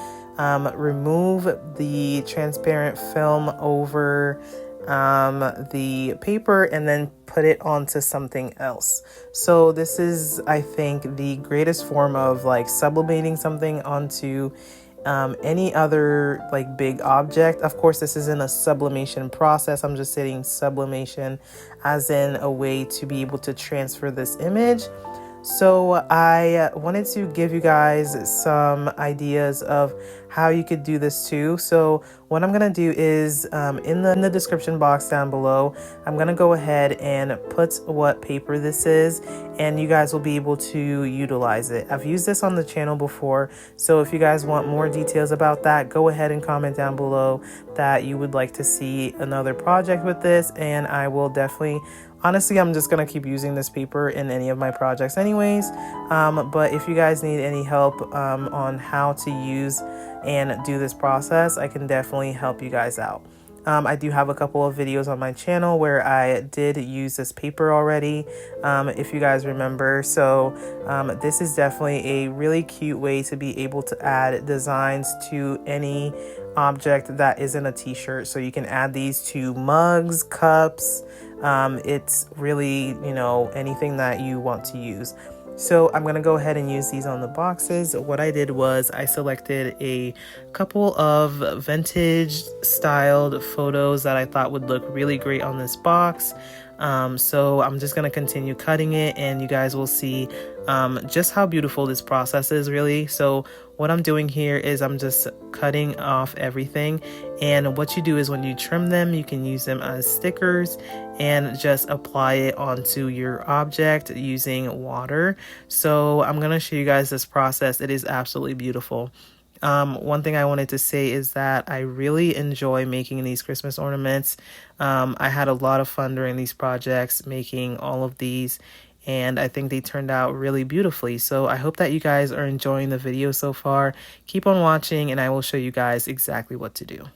remove the transparent film over the paper and then put it onto something else. So this is, I think, the greatest form of like sublimating something onto any other like big object. Of course, this isn't a sublimation process. I'm just saying sublimation as in a way to be able to transfer this image. So I wanted to give you guys some ideas of how you could do this too. So what I'm going to do is in the description box down below, I'm going to go ahead and put what paper this is, and you guys will be able to utilize it. I've used this on the channel before, so if you guys want more details about that, go ahead and comment down below that you would like to see another project with this, and I will definitely. Honestly, I'm just going to keep using this paper in any of my projects anyways, but if you guys need any help on how to use and do this process, I can definitely help you guys out. I do have a couple of videos on my channel where I did use this paper already, if you guys remember. So this is definitely a really cute way to be able to add designs to any object that isn't a t-shirt. So you can add these to mugs, cups. It's really, you know, anything that you want to use. So I'm going to go ahead and use these on the boxes. What I did was I selected a couple of vintage styled photos that I thought would look really great on this box. So I'm just going to continue cutting it, and you guys will see just how beautiful this process is really. So what I'm doing here is I'm just cutting off everything, and what you do is when you trim them, you can use them as stickers and just apply it onto your object using water. So I'm going to show you guys this process. It is absolutely beautiful. One thing I wanted to say is that I really enjoy making these Christmas ornaments. I had a lot of fun during these projects making all of these, and I think they turned out really beautifully. So I hope that you guys are enjoying the video so far. Keep on watching and I will show you guys exactly what to do.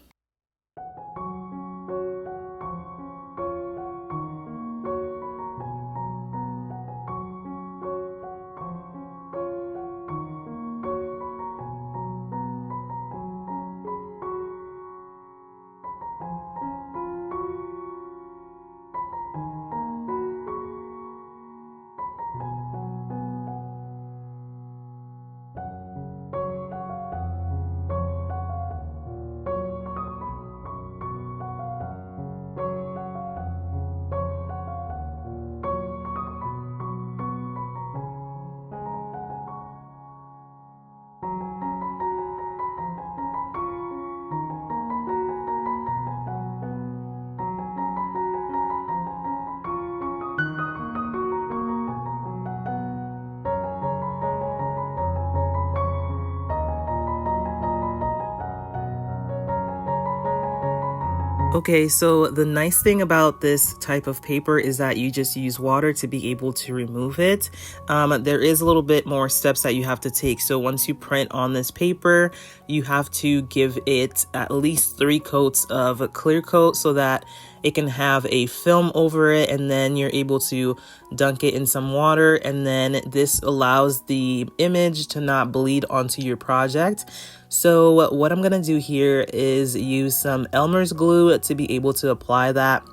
Okay, so the nice thing about this type of paper is that you just use water to be able to remove it. There is a little bit more steps that you have to take. So once you print on this paper, you have to give it at least 3 coats of a clear coat so that it can have a film over it, and then you're able to dunk it in some water, and then this allows the image to not bleed onto your project. So what I'm gonna do here is use some Elmer's glue to be able to apply that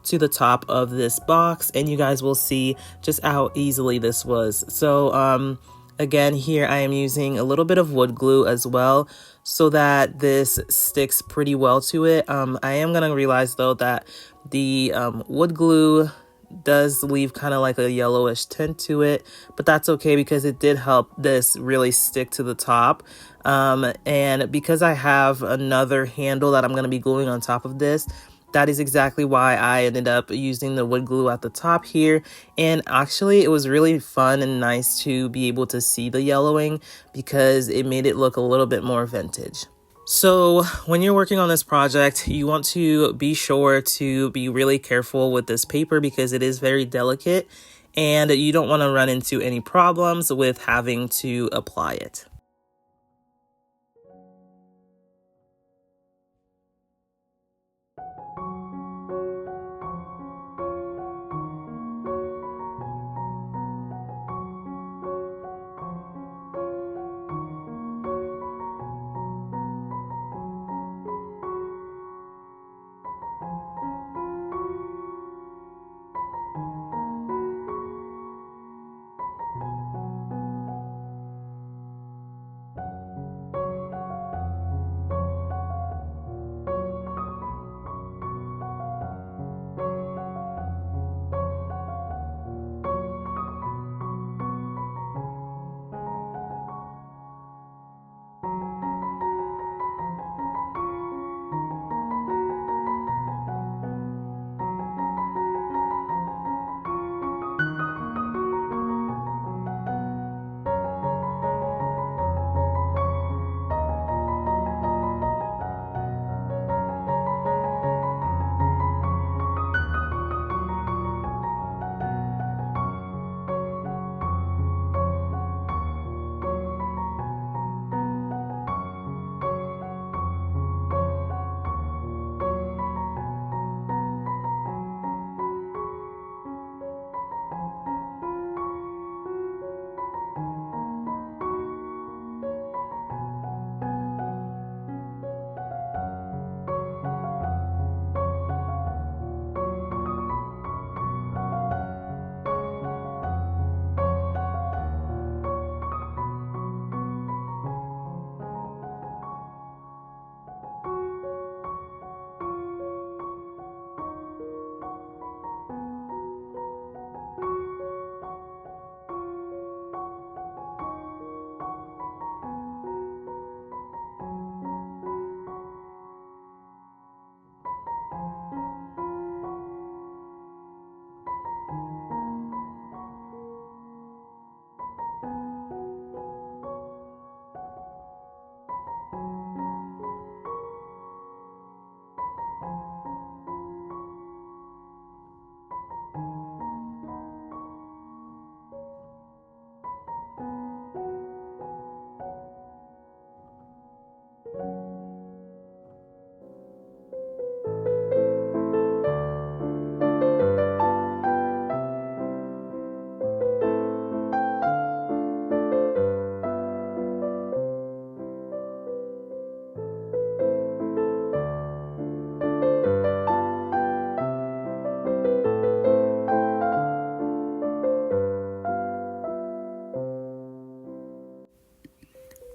to the top of this box, and you guys will see just how easily this was. So again, here I am using a little bit of wood glue as well so that this sticks pretty well to it. I am gonna realize though that the wood glue does leave kind of like a yellowish tint to it, but that's okay because it did help this really stick to the top. And because I have another handle that I'm going to be gluing on top of this, that is exactly why I ended up using the wood glue at the top here. And actually it was really fun and nice to be able to see the yellowing because it made it look a little bit more vintage. So when you're working on this project, you want to be sure to be really careful with this paper because it is very delicate and you don't want to run into any problems with having to apply it.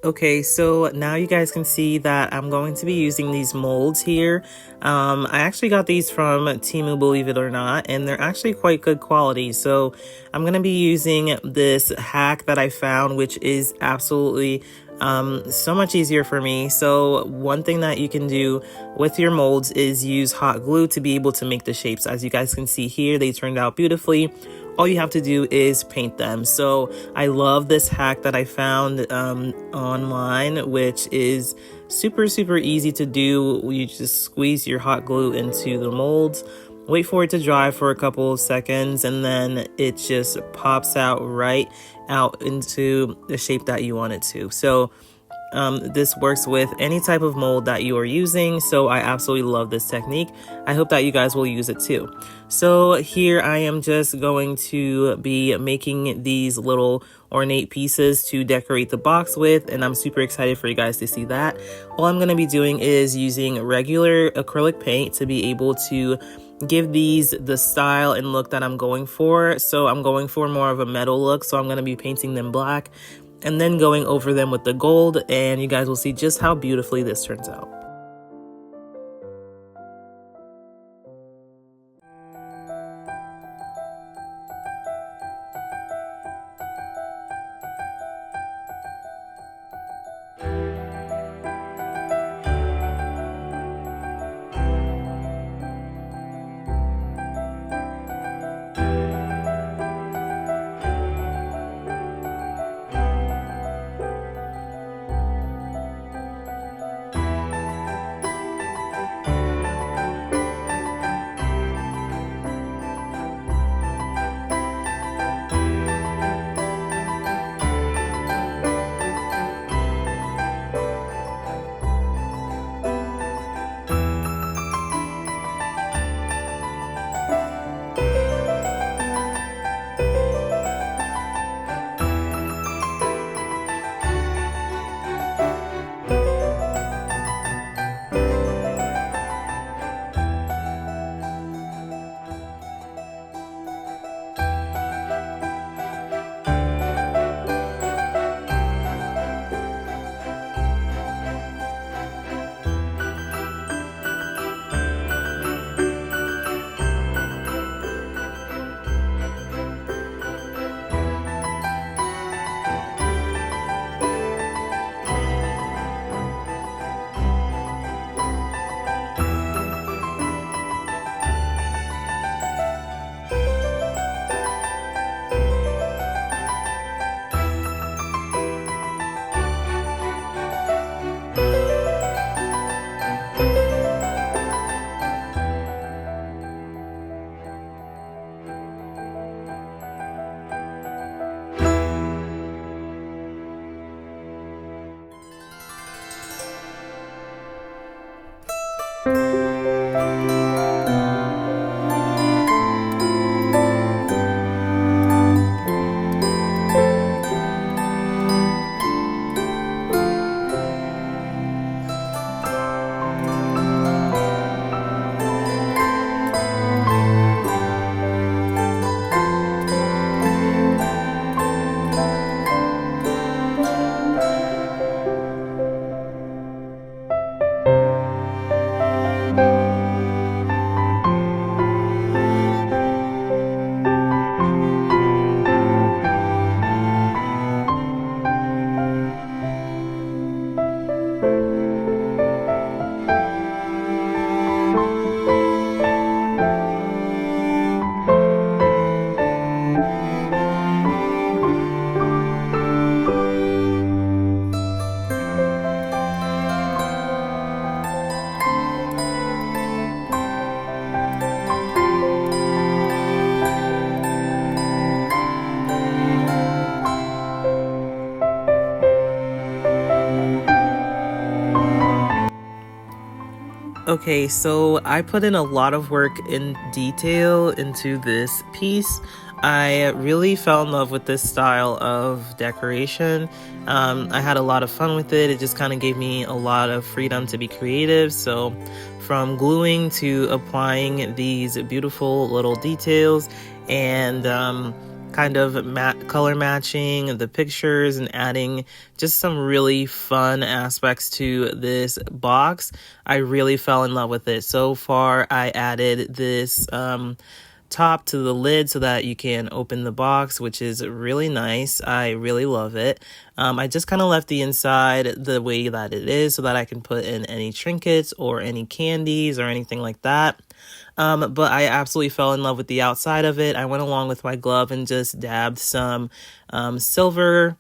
Okay, so now you guys can see that I'm going to be using these molds here. I actually got these from Temu, believe it or not, and they're actually quite good quality. So I'm going to be using this hack that I found, which is absolutely so much easier for me. So one thing that you can do with your molds is use hot glue to be able to make the shapes. As you guys can see here, they turned out beautifully. All you have to do is paint them. So I love this hack that I found online, which is super easy to do. You just squeeze your hot glue into the molds, wait for it to dry for a couple of seconds, and then it just pops out right out into the shape that you want it to. So this works with any type of mold that you are using, so I absolutely love this technique. I hope that you guys will use it too. So here I am just going to be making these little ornate pieces to decorate the box with, and I'm super excited for you guys to see that. All I'm going to be doing is using regular acrylic paint to be able to give these the style and look that I'm going for. So I'm going for more of a metal look, so I'm going to be painting them black and then going over them with the gold, and you guys will see just how beautifully this turns out. Okay, so I put in a lot of work in detail into this piece. I really fell in love with this style of decoration. I had a lot of fun with it. It just kind of gave me a lot of freedom to be creative. So from gluing to applying these beautiful little details and kind of color matching the pictures and adding just some really fun aspects to this box. I really fell in love with it. So far, I added this top to the lid so that you can open the box, which is really nice. I really love it. I just kind of left the inside the way that it is so that I can put in any trinkets or any candies or anything like that. But I absolutely fell in love with the outside of it. I went along with my glove and just dabbed some silver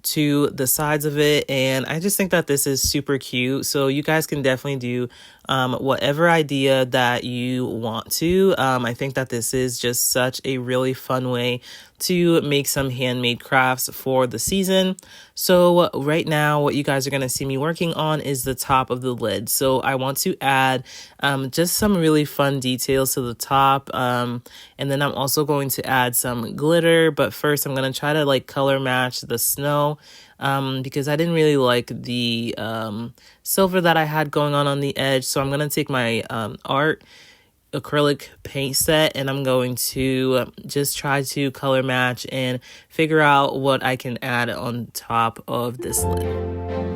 to the sides of it, and I just think that this is super cute. So you guys can definitely do whatever idea that you want to. I think that this is just such a really fun way to make some handmade crafts for the season. So right now, what you guys are going to see me working on is the top of the lid. So I want to add just some really fun details to the top. And then I'm also going to add some glitter, but first I'm going to try to like color match the snow because I didn't really like the silver that I had going on the edge. So I'm going to take my art acrylic paint set and I'm going to just try to color match and figure out what I can add on top of this lid.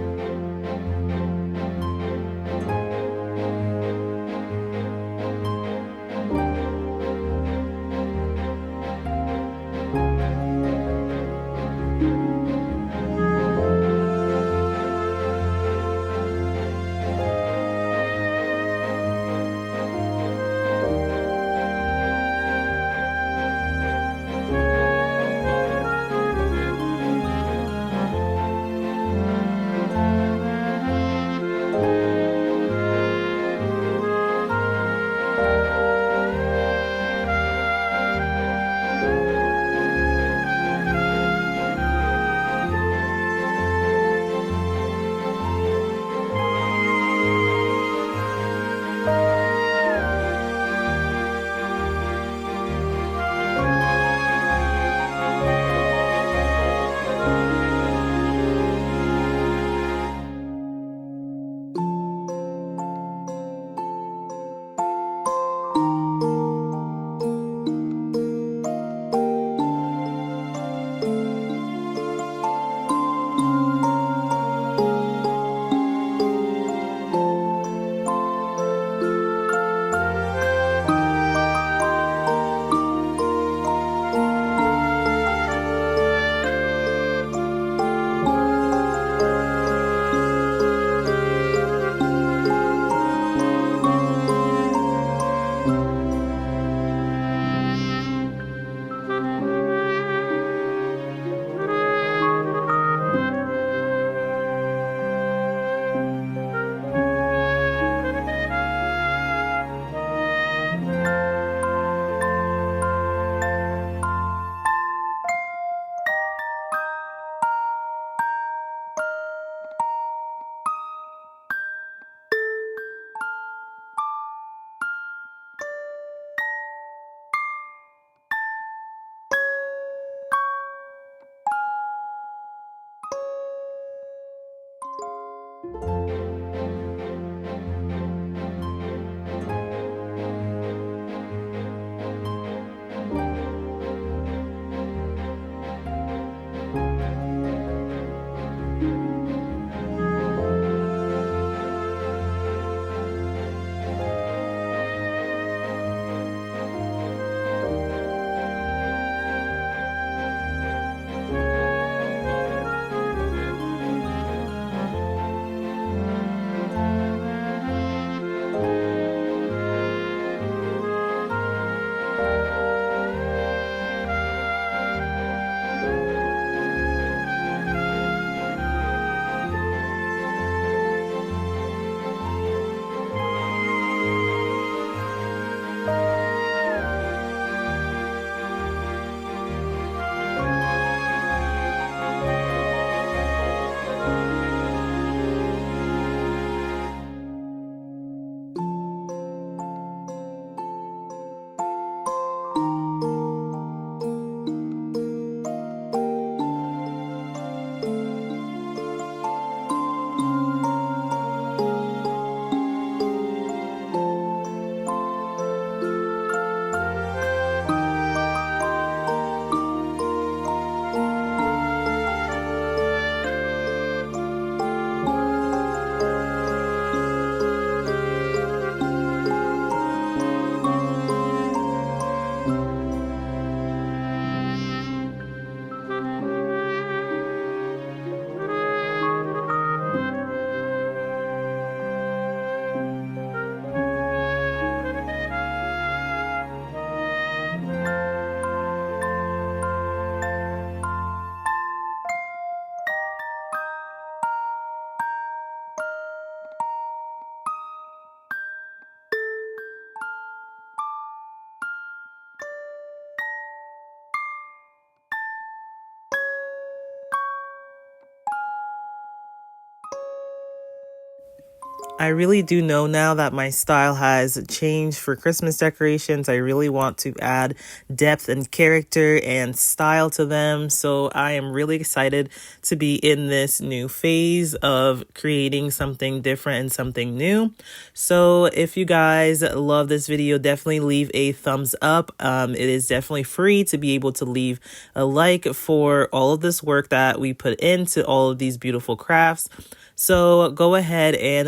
I really do know now that my style has changed for Christmas decorations. I really want to add depth and character and style to them. So I am really excited to be in this new phase of creating something different and something new. So if you guys love this video, definitely leave a thumbs up. It is definitely free to be able to leave a like for all of this work that we put into all of these beautiful crafts. So go ahead and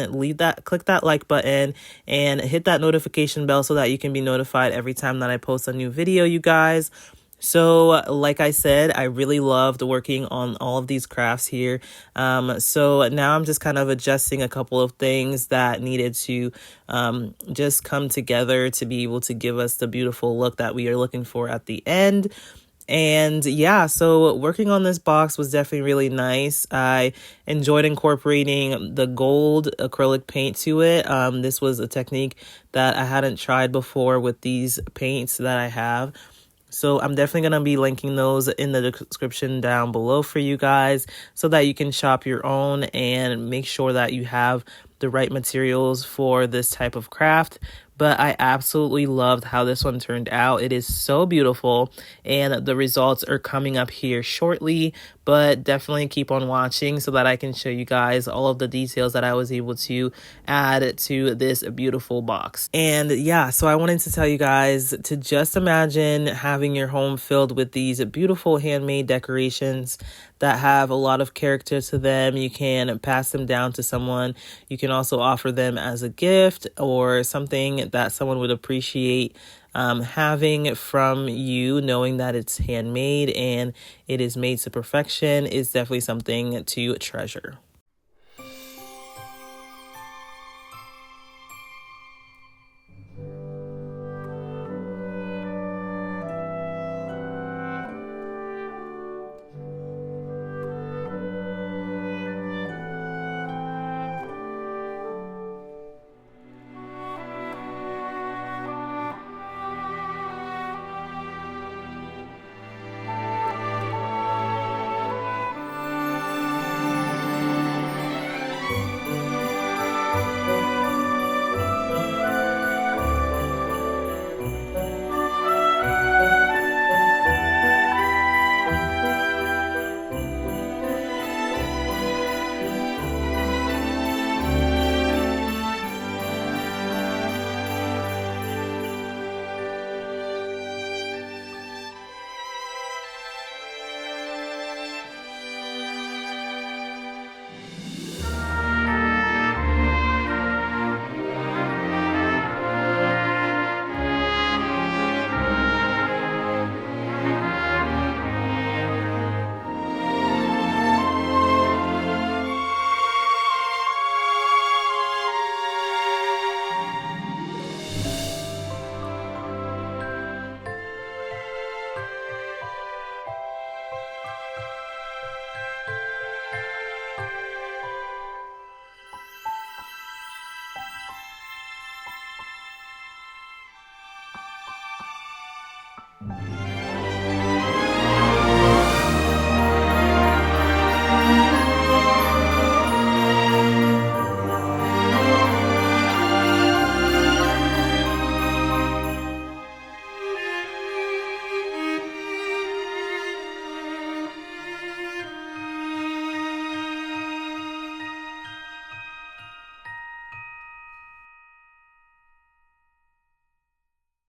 click that like button and hit that notification bell so that you can be notified every time that I post a new video, you guys. So like I said, I really loved working on all of these crafts here. So now I'm just kind of adjusting a couple of things that needed to just come together to be able to give us the beautiful look that we are looking for at the end. And yeah, so working on this box was definitely really nice. I enjoyed incorporating the gold acrylic paint to it. This was a technique that I hadn't tried before with these paints that I have. So I'm definitely going to be linking those in the description down below for you guys so that you can shop your own and make sure that you have the right materials for this type of craft. But I absolutely loved how this one turned out. It is so beautiful, and the results are coming up here shortly, but definitely keep on watching so that I can show you guys all of the details that I was able to add to this beautiful box. And yeah, so I wanted to tell you guys to just imagine having your home filled with these beautiful handmade decorations that have a lot of character to them. You can pass them down to someone. You can also offer them as a gift or something that someone would appreciate having from you, knowing that it's handmade and it is made to perfection is definitely something to treasure.